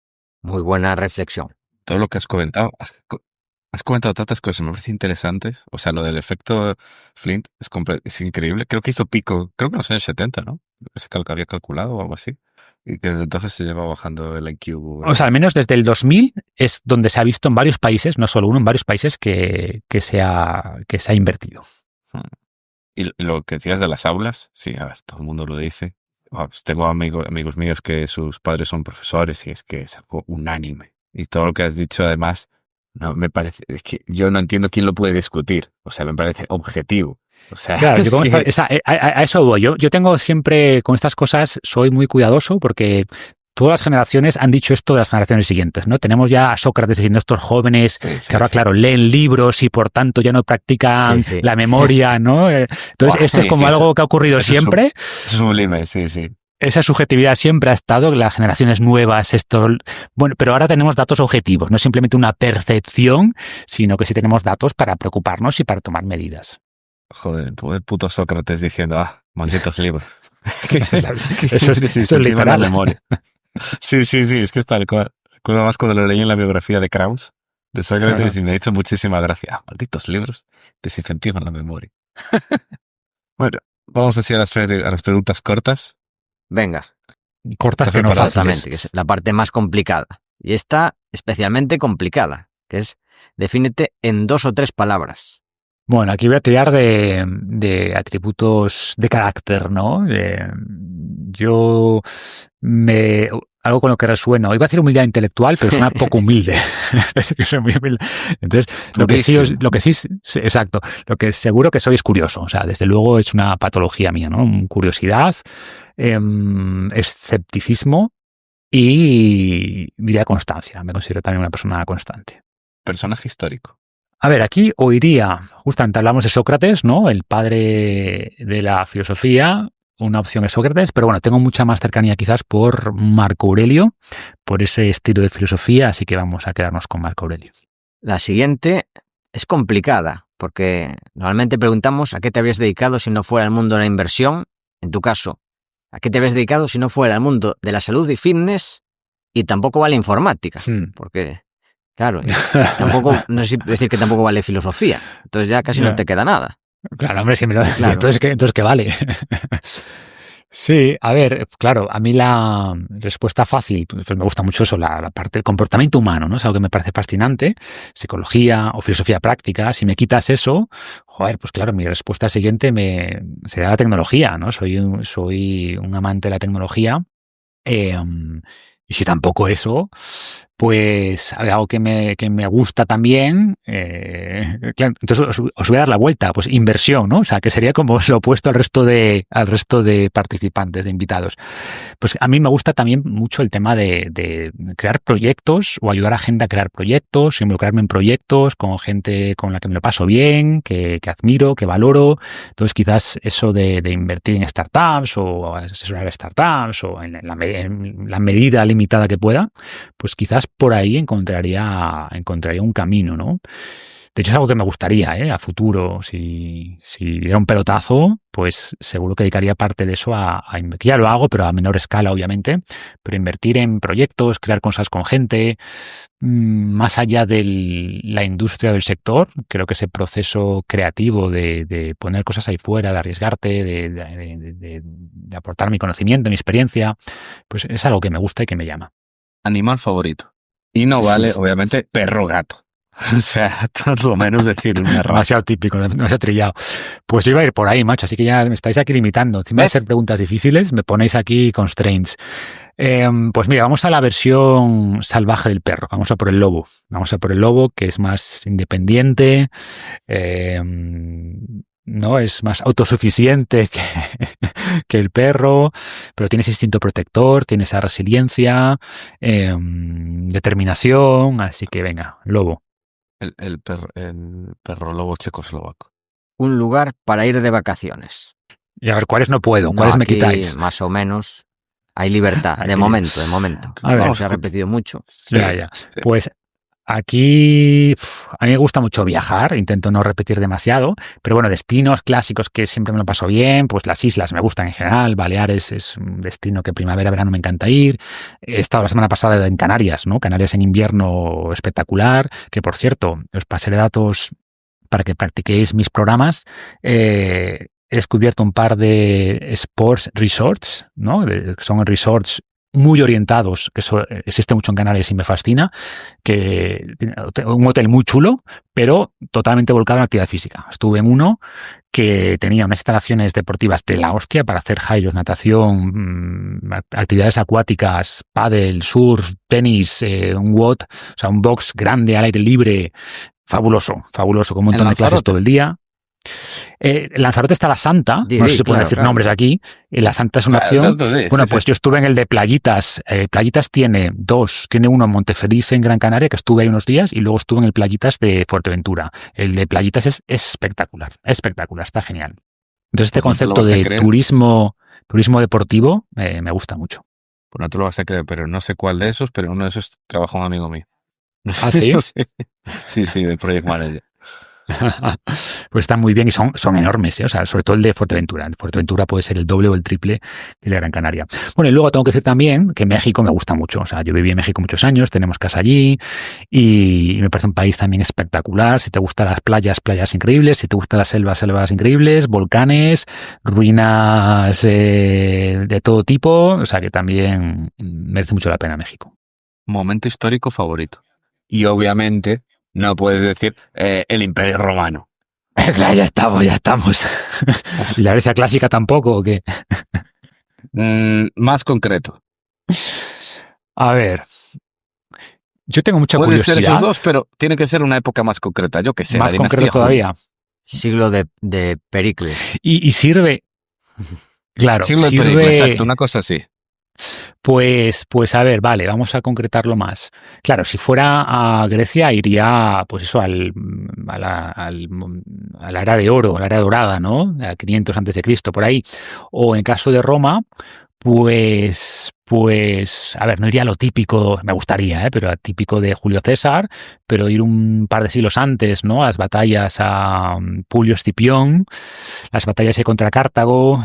Muy buena reflexión. Todo lo que has comentado, has comentado tantas cosas, me parece interesantes. O sea, lo del efecto Flint es increíble. Creo que hizo pico, creo que en los años 70, ¿no? Que había calculado o algo así. Y que desde entonces se lleva bajando el IQ. O sea, al menos desde el 2000 es donde se ha visto en varios países, no solo uno, en varios países que se ha invertido. Y lo que decías de las aulas, sí, a ver, todo el mundo lo dice. Pues tengo amigos míos que sus padres son profesores y es que es algo unánime. Y todo lo que has dicho, además, no me parece, es que yo no entiendo quién lo puede discutir. O sea, me parece objetivo. O sea, claro, yo a eso voy. Yo tengo siempre, con estas cosas, soy muy cuidadoso porque todas las generaciones han dicho esto de las generaciones siguientes, ¿no? Tenemos ya a Sócrates diciendo estos jóvenes que ahora, claro, leen libros y por tanto ya no practican la memoria, ¿no? Entonces, esto es como algo que ha ocurrido siempre. Es sublime, sí. Esa subjetividad siempre ha estado, las generaciones nuevas, bueno, pero ahora tenemos datos objetivos, no es simplemente una percepción, sino que sí tenemos datos para preocuparnos y para tomar medidas. Joder, el puto Sócrates diciendo, malditos libros. Eso es literal. La memoria. Sí, es que está el cual. Recuerdo más cuando lo leí en la biografía de Krauss, de Sócrates, y me hizo muchísima gracia. Malditos libros desincentivan la memoria. Bueno, vamos así a las preguntas cortas. Venga. Cortas que no exactamente, que es la parte más complicada. Y esta especialmente complicada, que es defínete en 2 o 3 palabras. Bueno, aquí voy a tirar de atributos de carácter, ¿no? Algo con lo que resueno. Iba a decir humildad intelectual, pero suena poco humilde. Soy muy humilde. Entonces, lo que seguro que soy es curioso. O sea, desde luego es una patología mía, ¿no? Curiosidad, escepticismo y diría constancia. Me considero también una persona constante. Personaje histórico. A ver, aquí oiría, justamente hablamos de Sócrates, ¿no? El padre de la filosofía, una opción es Sócrates, pero bueno, tengo mucha más cercanía quizás por Marco Aurelio, por ese estilo de filosofía, así que vamos a quedarnos con Marco Aurelio. La siguiente es complicada, porque normalmente preguntamos a qué te habrías dedicado si no fuera el mundo de la inversión. En tu caso, ¿a qué te habrías dedicado si no fuera el mundo de la salud y fitness? Y tampoco vale informática, porque... Claro, tampoco, no sé decir que tampoco vale filosofía, entonces ya casi no te queda nada. Claro, hombre, si me lo decís, entonces ¿qué vale? Sí, a ver, claro, a mí la respuesta fácil, pues me gusta mucho eso, la parte del comportamiento humano, ¿no? Es algo que me parece fascinante, psicología o filosofía práctica. Si me quitas eso, joder, pues claro, mi respuesta siguiente sería la tecnología, ¿no? Soy un amante de la tecnología. Y si tampoco eso, Pues a ver, algo que me gusta también, claro, entonces os voy a dar la vuelta, pues inversión, ¿no? O sea, que sería como lo opuesto al resto de participantes, de invitados. Pues a mí me gusta también mucho el tema de crear proyectos o ayudar a gente a crear proyectos, involucrarme en proyectos con gente con la que me lo paso bien, que admiro, que valoro. Entonces quizás eso de invertir en startups o asesorar a startups o en la medida limitada que pueda, pues quizás por ahí encontraría un camino, ¿no? De hecho, es algo que me gustaría, a futuro. Si diera un pelotazo, pues seguro que dedicaría parte de eso a invertir. Ya lo hago, pero a menor escala, obviamente. Pero invertir en proyectos, crear cosas con gente, más allá de la industria del sector, creo que ese proceso creativo de poner cosas ahí fuera, de arriesgarte, de aportar mi conocimiento, mi experiencia, pues es algo que me gusta y que me llama. Animal favorito. Y no vale, obviamente, perro gato. O sea, por lo menos decir una raza. Demasiado típico, demasiado trillado. Pues yo iba a ir por ahí, macho, así que ya me estáis aquí limitando. Encima de ser preguntas difíciles, me ponéis aquí constraints. Pues mira, vamos a la versión salvaje del perro. Vamos a por el lobo. Vamos a por el lobo, que es más independiente, no es más autosuficiente que el perro, pero tiene ese instinto protector, tiene esa resiliencia, determinación. Así que venga, lobo. El perro lobo checoslovaco. Un lugar para ir de vacaciones. Y a ver, ¿cuáles no puedo? ¿Cuáles me quitáis? Más o menos hay libertad, de momento. A ver, se ha repetido mucho. Sí, ya. Sí. Pues aquí a mí me gusta mucho viajar, intento no repetir demasiado, pero bueno, destinos clásicos que siempre me lo paso bien, pues las islas me gustan en general, Baleares es un destino que primavera, verano me encanta ir. He estado la semana pasada en Canarias, ¿no? Canarias en invierno espectacular, que por cierto, os pasaré datos para que practiquéis mis programas. He descubierto un par de sports resorts, ¿no? Son resorts muy orientados, que eso existe mucho en Canarias y me fascina, que un hotel muy chulo, pero totalmente volcado en actividad física. Estuve en uno que tenía unas instalaciones deportivas de la hostia para hacer highlights, natación, actividades acuáticas, pádel, surf, tenis, un WOD, o sea, un box grande al aire libre, fabuloso, con un montón de clases todo el día. En Lanzarote está la Santa, no sé si se pueden decir nombres aquí. La Santa es una opción. Bueno, pues yo estuve en el de Playitas. Playitas tiene dos. Tiene uno en Montefeliz, en Gran Canaria, que estuve ahí unos días, y luego estuve en el Playitas de Fuerteventura. El de Playitas es espectacular, está genial. Entonces este concepto de turismo deportivo me gusta mucho. Pues no te lo vas a creer, pero no sé cuál de esos, pero uno de esos trabaja un amigo mío. ¿Ah, sí? Sí, de Project Manager. Pues están muy bien y son enormes, ¿eh? O sea, sobre todo el de Fuerteventura. El de Fuerteventura puede ser el doble o el triple de la Gran Canaria. Bueno, y luego tengo que decir también que México me gusta mucho. O sea, yo viví en México muchos años, tenemos casa allí y me parece un país también espectacular. Si te gustan las playas increíbles. Si te gustan las selvas increíbles, volcanes, ruinas de todo tipo. O sea, que también merece mucho la pena México. Momento histórico favorito. Y obviamente no puedes decir el Imperio Romano. Claro, ya estamos. ¿Y la Grecia clásica tampoco o qué? Más concreto. A ver, yo tengo mucha Puede curiosidad. Ser esos dos, pero tiene que ser una época más concreta. Yo que sé, más la concreto todavía. Siglo de Pericles. Y sirve, claro, siglo de Pericles, exacto, una cosa así. Pues a ver, vale, vamos a concretarlo más. Claro, si fuera a Grecia iría, pues eso, a la era de oro, a la era dorada, ¿no? A 500 antes de Cristo, por ahí. O en caso de Roma, pues, a ver, no iría a lo típico, me gustaría, pero a típico de Julio César, pero ir un par de siglos antes, ¿no? A las batallas a Publio Escipión, las batallas contra Cartago,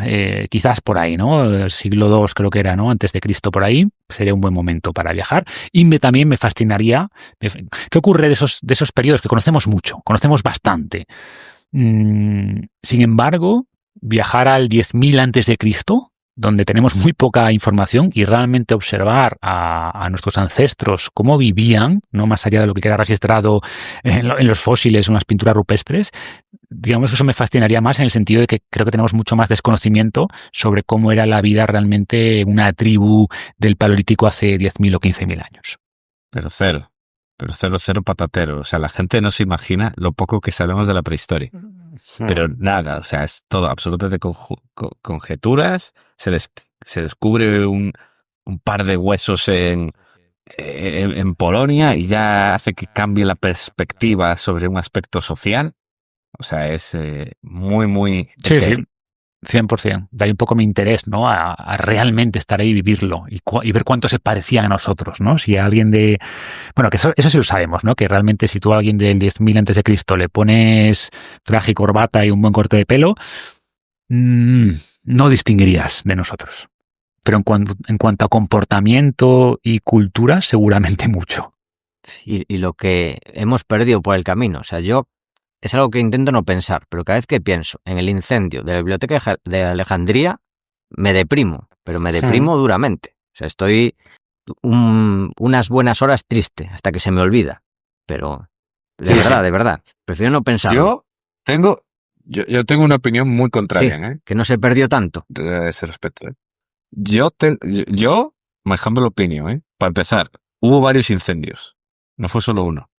quizás por ahí, ¿no? El siglo II creo que era, ¿no? Antes de Cristo por ahí, sería un buen momento para viajar. Y también me fascinaría, ¿qué ocurre de esos periodos que conocemos mucho, conocemos bastante? Sin embargo, viajar al 10.000 antes de Cristo, donde tenemos muy poca información y realmente observar a nuestros ancestros cómo vivían, no más allá de lo que queda registrado en los fósiles o en las pinturas rupestres, digamos que eso me fascinaría más en el sentido de que creo que tenemos mucho más desconocimiento sobre cómo era la vida realmente en una tribu del Paleolítico hace 10.000 o 15.000 años. pero cero. Pero cero patatero. O sea, la gente no se imagina lo poco que sabemos de la prehistoria. Pero nada, o sea, es todo absolutamente conjeturas. Se descubre un par de huesos en Polonia y ya hace que cambie la perspectiva sobre un aspecto social. O sea, es muy... Sí, sí. 100%. De ahí un poco mi interés, ¿no? A realmente estar ahí y vivirlo y ver cuánto se parecían a nosotros, ¿no? Si a alguien de... Bueno, que eso sí lo sabemos, ¿no? Que realmente si tú a alguien del 10.000 antes de Cristo le pones traje y corbata y un buen corte de pelo, no distinguirías de nosotros. Pero en cuanto a comportamiento y cultura, seguramente mucho. Y lo que hemos perdido por el camino. O sea, yo es algo que intento no pensar, pero cada vez que pienso en el incendio de la biblioteca de Alejandría, me deprimo, pero me deprimo duramente. O sea, estoy unas buenas horas triste hasta que se me olvida. Pero de verdad, prefiero no pensarlo. Yo tengo una opinión muy contraria, que no se perdió tanto. De ese respecto, Yo, my humble opinion, para empezar, hubo varios incendios. No fue solo uno.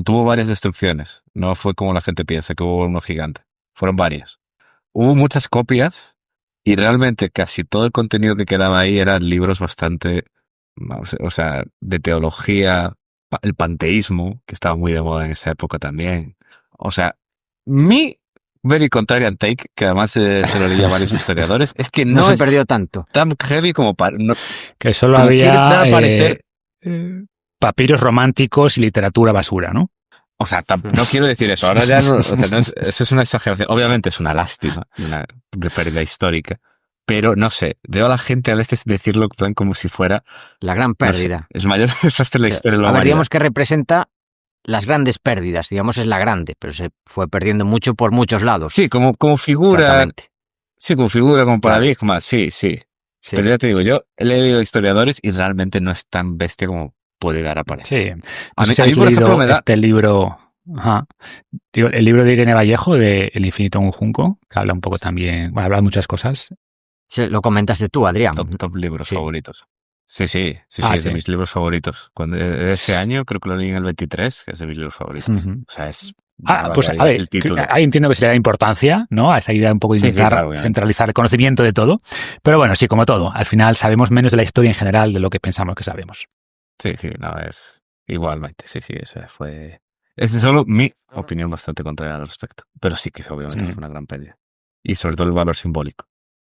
Tuvo varias destrucciones. No fue como la gente piensa que hubo uno gigante. Fueron varias. Hubo muchas copias y realmente casi todo el contenido que quedaba ahí eran libros bastante, o sea, de teología, el panteísmo, que estaba muy de moda en esa época también. O sea, mi very contrarian take, que además se lo leía a varios historiadores, es que no se perdió tanto. Tan heavy como para... No, que solo había papiros románticos y literatura basura, ¿no? O sea, no quiero decir eso. Ahora ya no, eso es una exageración. Obviamente es una lástima, una pérdida histórica. Pero no sé, veo a la gente a veces decirlo como si fuera... La gran pérdida. No sé, es el mayor desastre de la historia de la humanidad. Digamos que representa las grandes pérdidas, digamos es la grande, pero se fue perdiendo mucho por muchos lados. Sí, como figura. Sí, como figura, como paradigma, sí. Pero ya te digo, yo he leído historiadores y realmente no es tan bestia como puede dar a parecer. Sí. A mí, por ejemplo, me da... este libro... Digo, el libro de Irene Vallejo, de El infinito en un junco, que habla un poco también, bueno, habla de muchas cosas. Sí, lo comentaste tú, Adrián. Top libros favoritos. Sí, es de mis libros favoritos. Ese año creo que lo leí en el 23, que es de mis libros favoritos. O sea, es... pues a ver, el título. Ahí entiendo que se le da importancia, ¿no? A esa idea un poco de intentar centralizar el conocimiento de todo. Pero bueno, sí, como todo. Al final sabemos menos de la historia en general de lo que pensamos que sabemos. Sí, no, es igualmente. Sí, eso fue... Es solo mi opinión bastante contraria al respecto. Pero sí que obviamente fue una gran pérdida. Y sobre todo el valor simbólico.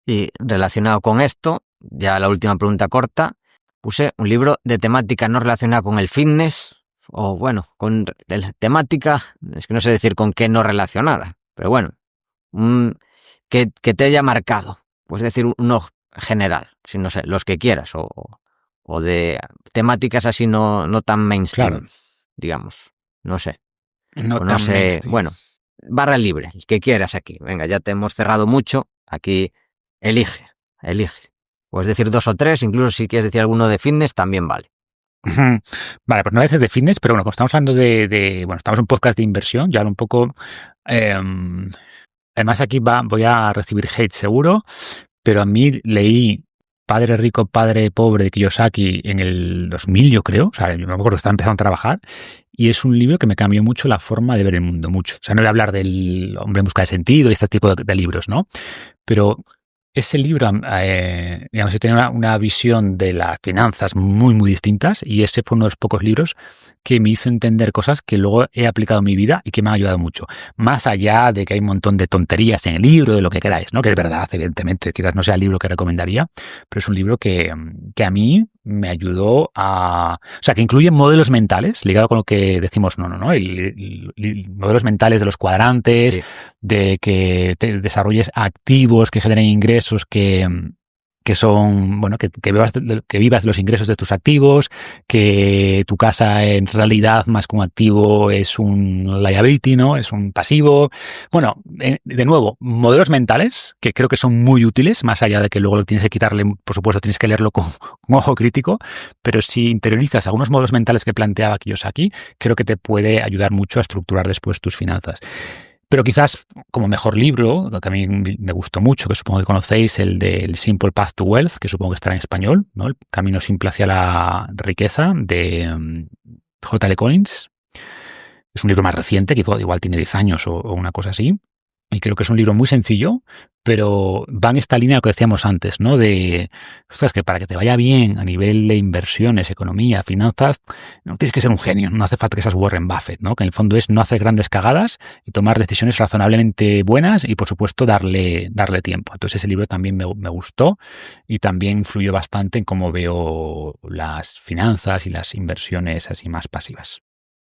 Y relacionado con esto, ya la última pregunta corta, puse un libro de temática no relacionada con el fitness, o bueno, con temática, es que no sé decir con qué no relacionada, pero bueno, que te haya marcado, puedes decir uno general, si no sé, los que quieras, o de temáticas así no tan mainstream, digamos, no sé. No sé, mainstream. Bueno, barra libre, el que quieras aquí, venga, ya te hemos cerrado mucho, aquí elige. Puedes decir 2 o 3, incluso si quieres decir alguno de fitness, también vale. Vale, pues no voy a decir de fitness, pero bueno, como estamos hablando bueno, estamos en un podcast de inversión, ya hablo un poco... además aquí voy a recibir hate seguro, pero a mí leí Padre Rico, Padre Pobre de Kiyosaki en el 2000, yo creo, o sea, yo me acuerdo que estaba empezando a trabajar, y es un libro que me cambió mucho la forma de ver el mundo, mucho. O sea, no voy a hablar del hombre en busca de sentido y este tipo de libros, ¿no? Pero... ese libro, digamos, yo tenía una visión de las finanzas muy, muy distintas y ese fue uno de los pocos libros que me hizo entender cosas que luego he aplicado en mi vida y que me han ayudado mucho. Más allá de que hay un montón de tonterías en el libro, de lo que queráis, ¿no? Que es verdad, evidentemente, quizás no sea el libro que recomendaría, pero es un libro que a mí me ayudó a... O sea, que incluye modelos mentales, ligado con lo que decimos, no, modelos mentales de los cuadrantes, sí. De que te desarrolles activos que generen ingresos que son, bueno, que vivas los ingresos de tus activos, que tu casa en realidad más que un activo es un liability, ¿no? Es un pasivo. Bueno, de nuevo, modelos mentales que creo que son muy útiles, más allá de que luego lo tienes que quitarle, por supuesto, tienes que leerlo con ojo crítico, pero si interiorizas algunos modelos mentales que planteaba Kiyosaki, creo que te puede ayudar mucho a estructurar después tus finanzas. Pero quizás como mejor libro, que a mí me gustó mucho, que supongo que conocéis, el del Simple Path to Wealth, que supongo que estará en español, ¿no? El camino simple hacia la riqueza, de J.L. Collins. Es un libro más reciente, que igual tiene 10 años o una cosa así. Y creo que es un libro muy sencillo, pero va en esta línea de lo que decíamos antes, ¿no? De, ostras, que para que te vaya bien a nivel de inversiones, economía, finanzas, no tienes que ser un genio, no hace falta que seas Warren Buffett, ¿no? Que en el fondo es no hacer grandes cagadas y tomar decisiones razonablemente buenas y, por supuesto, darle tiempo. Entonces ese libro también me gustó y también influyó bastante en cómo veo las finanzas y las inversiones así más pasivas.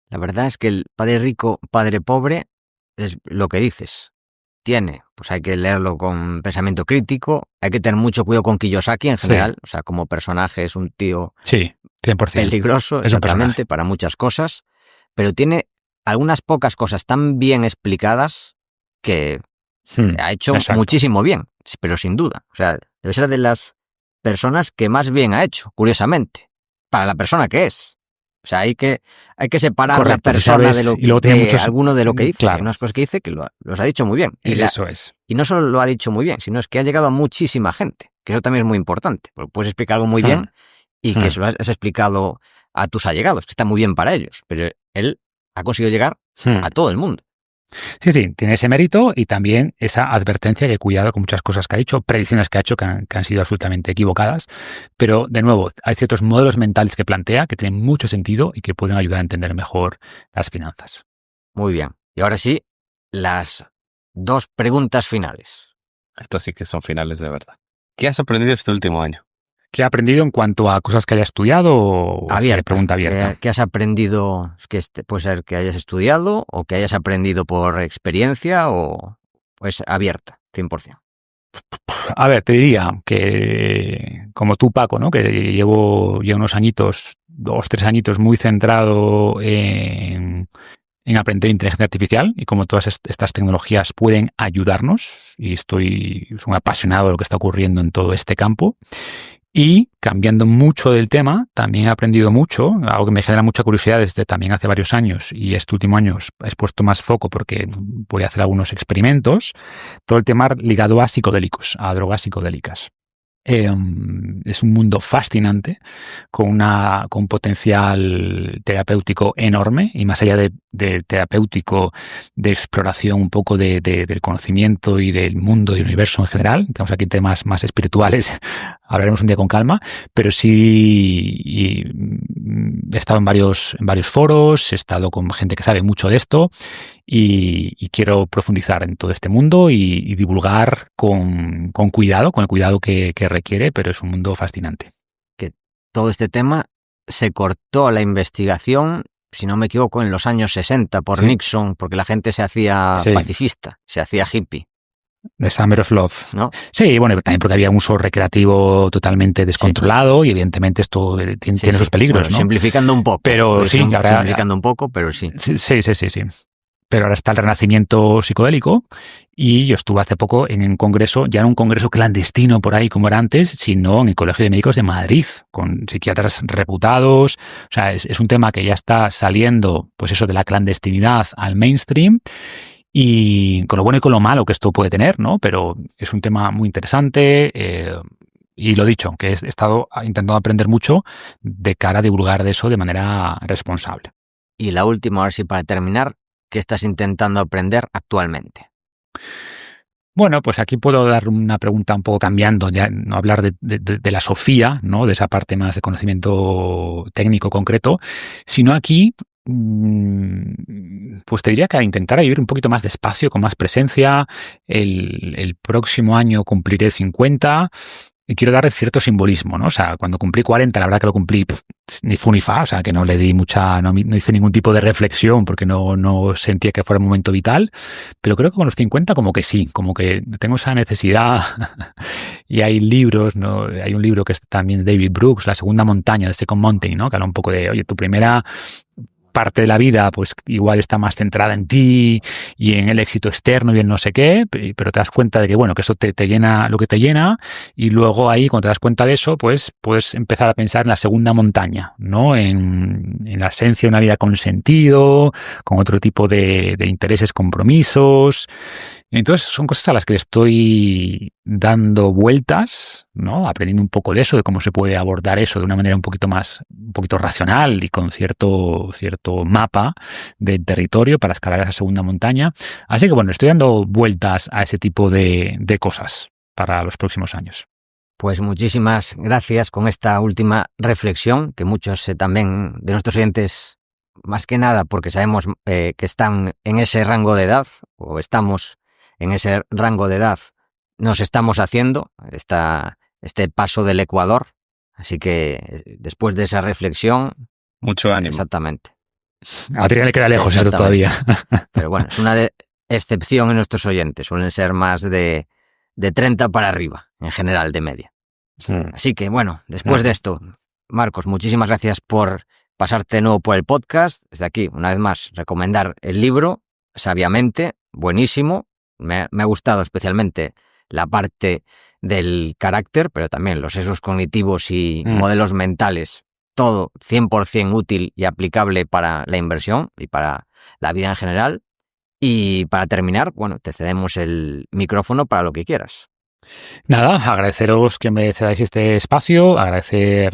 La verdad es que el Padre Rico, Padre Pobre es lo que dices. Pues hay que leerlo con pensamiento crítico, hay que tener mucho cuidado con Kiyosaki en general, sí. O sea, como personaje es un tío 100%. Peligroso, exactamente, para muchas cosas, pero tiene algunas pocas cosas tan bien explicadas que ha hecho muchísimo bien, pero sin duda. O sea, debe ser de las personas que más bien ha hecho, curiosamente, para la persona que es. O sea, hay que separar la persona de alguno de lo que dice. Claro. Hay unas cosas que dice que los ha dicho muy bien. Eso es. Y no solo lo ha dicho muy bien, sino es que ha llegado a muchísima gente, que eso también es muy importante. Porque puedes explicar algo muy bien y que se lo has explicado a tus allegados, que está muy bien para ellos. Pero él ha conseguido llegar a todo el mundo. Sí, tiene ese mérito y también esa advertencia que cuidado con muchas cosas que ha hecho, predicciones que ha hecho que han sido absolutamente equivocadas, pero de nuevo, hay ciertos modelos mentales que plantea que tienen mucho sentido y que pueden ayudar a entender mejor las finanzas. Muy bien. Y ahora sí, las 2 preguntas finales. Estas sí que son finales de verdad. ¿Qué has aprendido este último año? ¿Qué ha aprendido en cuanto a cosas que haya estudiado o pregunta abierta? ¿Qué has aprendido? Que puede ser que hayas estudiado o que hayas aprendido por experiencia o pues abierta, 100%. A ver, te diría que como tú, Paco, ¿no? Que llevo ya unos añitos, 2-3 añitos muy centrado en aprender inteligencia artificial y cómo todas estas tecnologías pueden ayudarnos y soy un apasionado de lo que está ocurriendo en todo este campo. Y cambiando mucho del tema, también he aprendido mucho, algo que me genera mucha curiosidad desde también hace varios años y este último año he puesto más foco porque voy a hacer algunos experimentos, todo el tema ligado a psicodélicos, a drogas psicodélicas. Es un mundo fascinante con un potencial terapéutico enorme y más allá de terapéutico, de exploración un poco del conocimiento y del mundo y del universo en general. Tenemos aquí temas más espirituales, hablaremos un día con calma, pero sí he estado en varios foros, he estado con gente que sabe mucho de esto y quiero profundizar en todo este mundo y divulgar con cuidado, con el cuidado que requiere, pero es un mundo fascinante. Que todo este tema se cortó la investigación, si no me equivoco, en los años 60 por Nixon, porque la gente se hacía pacifista, se hacía hippie. The Summer of Love, ¿no? Sí, bueno, también porque había un uso recreativo totalmente descontrolado y evidentemente esto tiene sus peligros, bueno, ¿no? Simplificando un poco. Pero sí, ahora simplificando un poco, pero sí. Sí. Pero ahora está el renacimiento psicodélico y yo estuve hace poco en un congreso, ya no un congreso clandestino por ahí como era antes, sino en el Colegio de Médicos de Madrid, con psiquiatras reputados. O sea, es un tema que ya está saliendo, pues eso, de la clandestinidad al mainstream. Y con lo bueno y con lo malo que esto puede tener, ¿no? Pero es un tema muy interesante y lo dicho, que he estado intentando aprender mucho de cara a divulgar de eso de manera responsable. Y la última, ahora sí, para terminar, ¿qué estás intentando aprender actualmente? Bueno, pues aquí puedo dar una pregunta un poco cambiando, ya no hablar de la Sofía, ¿no? De esa parte más de conocimiento técnico concreto, sino aquí pues te diría que a intentar vivir un poquito más despacio, con más presencia. El próximo año cumpliré 50 y quiero darle cierto simbolismo, ¿no? O sea, cuando cumplí 40, la verdad que lo cumplí ni fu ni fa, o sea, que no le di no hice ningún tipo de reflexión porque no sentía que fuera un momento vital, pero creo que con los 50 como que sí, como que tengo esa necesidad y hay libros, ¿no? Hay un libro que es también de David Brooks, La segunda montaña, de Second Mountain, ¿no? Que habla un poco de, oye, tu primera parte de la vida pues igual está más centrada en ti y en el éxito externo y en no sé qué, pero te das cuenta de que, bueno, que eso te llena lo que te llena, y luego ahí, cuando te das cuenta de eso, pues puedes empezar a pensar en la segunda montaña, ¿no? En la esencia de una vida con sentido, con otro tipo de intereses, compromisos. Entonces son cosas a las que le estoy dando vueltas, ¿no? Aprendiendo un poco de eso, de cómo se puede abordar eso de una manera un poquito racional y con cierto mapa de territorio para escalar esa segunda montaña. Así que bueno, estoy dando vueltas a ese tipo de cosas para los próximos años. Pues muchísimas gracias con esta última reflexión, que muchos también de nuestros oyentes, más que nada porque sabemos que están en ese rango de edad, o estamos en ese rango de edad, nos estamos haciendo este paso del Ecuador. Así que después de esa reflexión... Mucho ánimo. Exactamente. A Adrián le queda lejos esto todavía. Pero bueno, es una excepción en nuestros oyentes. Suelen ser más de 30 para arriba, en general, de media. Sí. Así que bueno, después de esto, Marcos, muchísimas gracias por pasarte de nuevo por el podcast. Desde aquí, una vez más, recomendar el libro, Sabiamente, buenísimo. Me ha gustado especialmente la parte del carácter, pero también los sesgos cognitivos y modelos mentales. Todo 100% útil y aplicable para la inversión y para la vida en general. Y para terminar, bueno, te cedemos el micrófono para lo que quieras. Nada, agradeceros que me cedáis este espacio, agradecer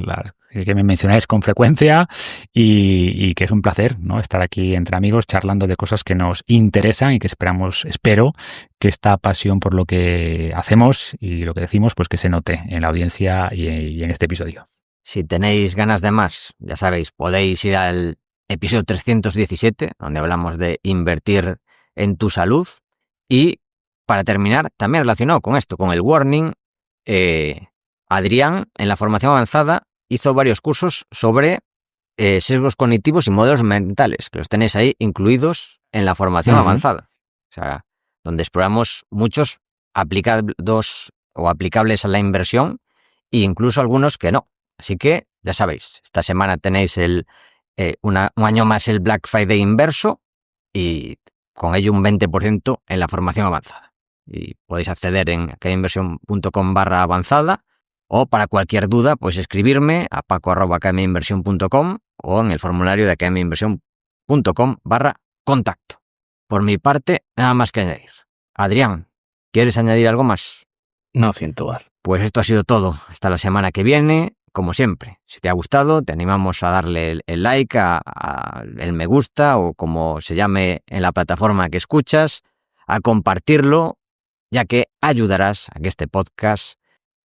que me mencionáis con frecuencia y que es un placer, ¿no? Estar aquí entre amigos charlando de cosas que nos interesan y que espero que esta pasión por lo que hacemos y lo que decimos, pues que se note en la audiencia y en este episodio. Si tenéis ganas de más, ya sabéis, podéis ir al episodio 317, donde hablamos de invertir en tu salud. Y para terminar, también relacionado con esto, con el warning, Adrián, en la formación avanzada, hizo varios cursos sobre sesgos cognitivos y modelos mentales, que los tenéis ahí incluidos en la formación avanzada. O sea, donde exploramos muchos aplicados o aplicables a la inversión e incluso algunos que no. Así que, ya sabéis, esta semana tenéis un año más el Black Friday inverso y con ello un 20% en la formación avanzada. Y podéis acceder en academiainversión.com/avanzada, o para cualquier duda, pues escribirme a paco@academiainversión.com o en el formulario de academiainversión.com/contacto. Por mi parte, nada más que añadir. Adrián, ¿quieres añadir algo más? No siento más. Pues esto ha sido todo. Hasta la semana que viene. Como siempre, si te ha gustado, te animamos a darle el like, el me gusta o como se llame en la plataforma que escuchas, a compartirlo, ya que ayudarás a que este podcast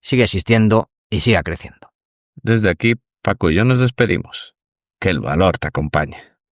siga existiendo y siga creciendo. Desde aquí, Paco y yo nos despedimos. Que el valor te acompañe.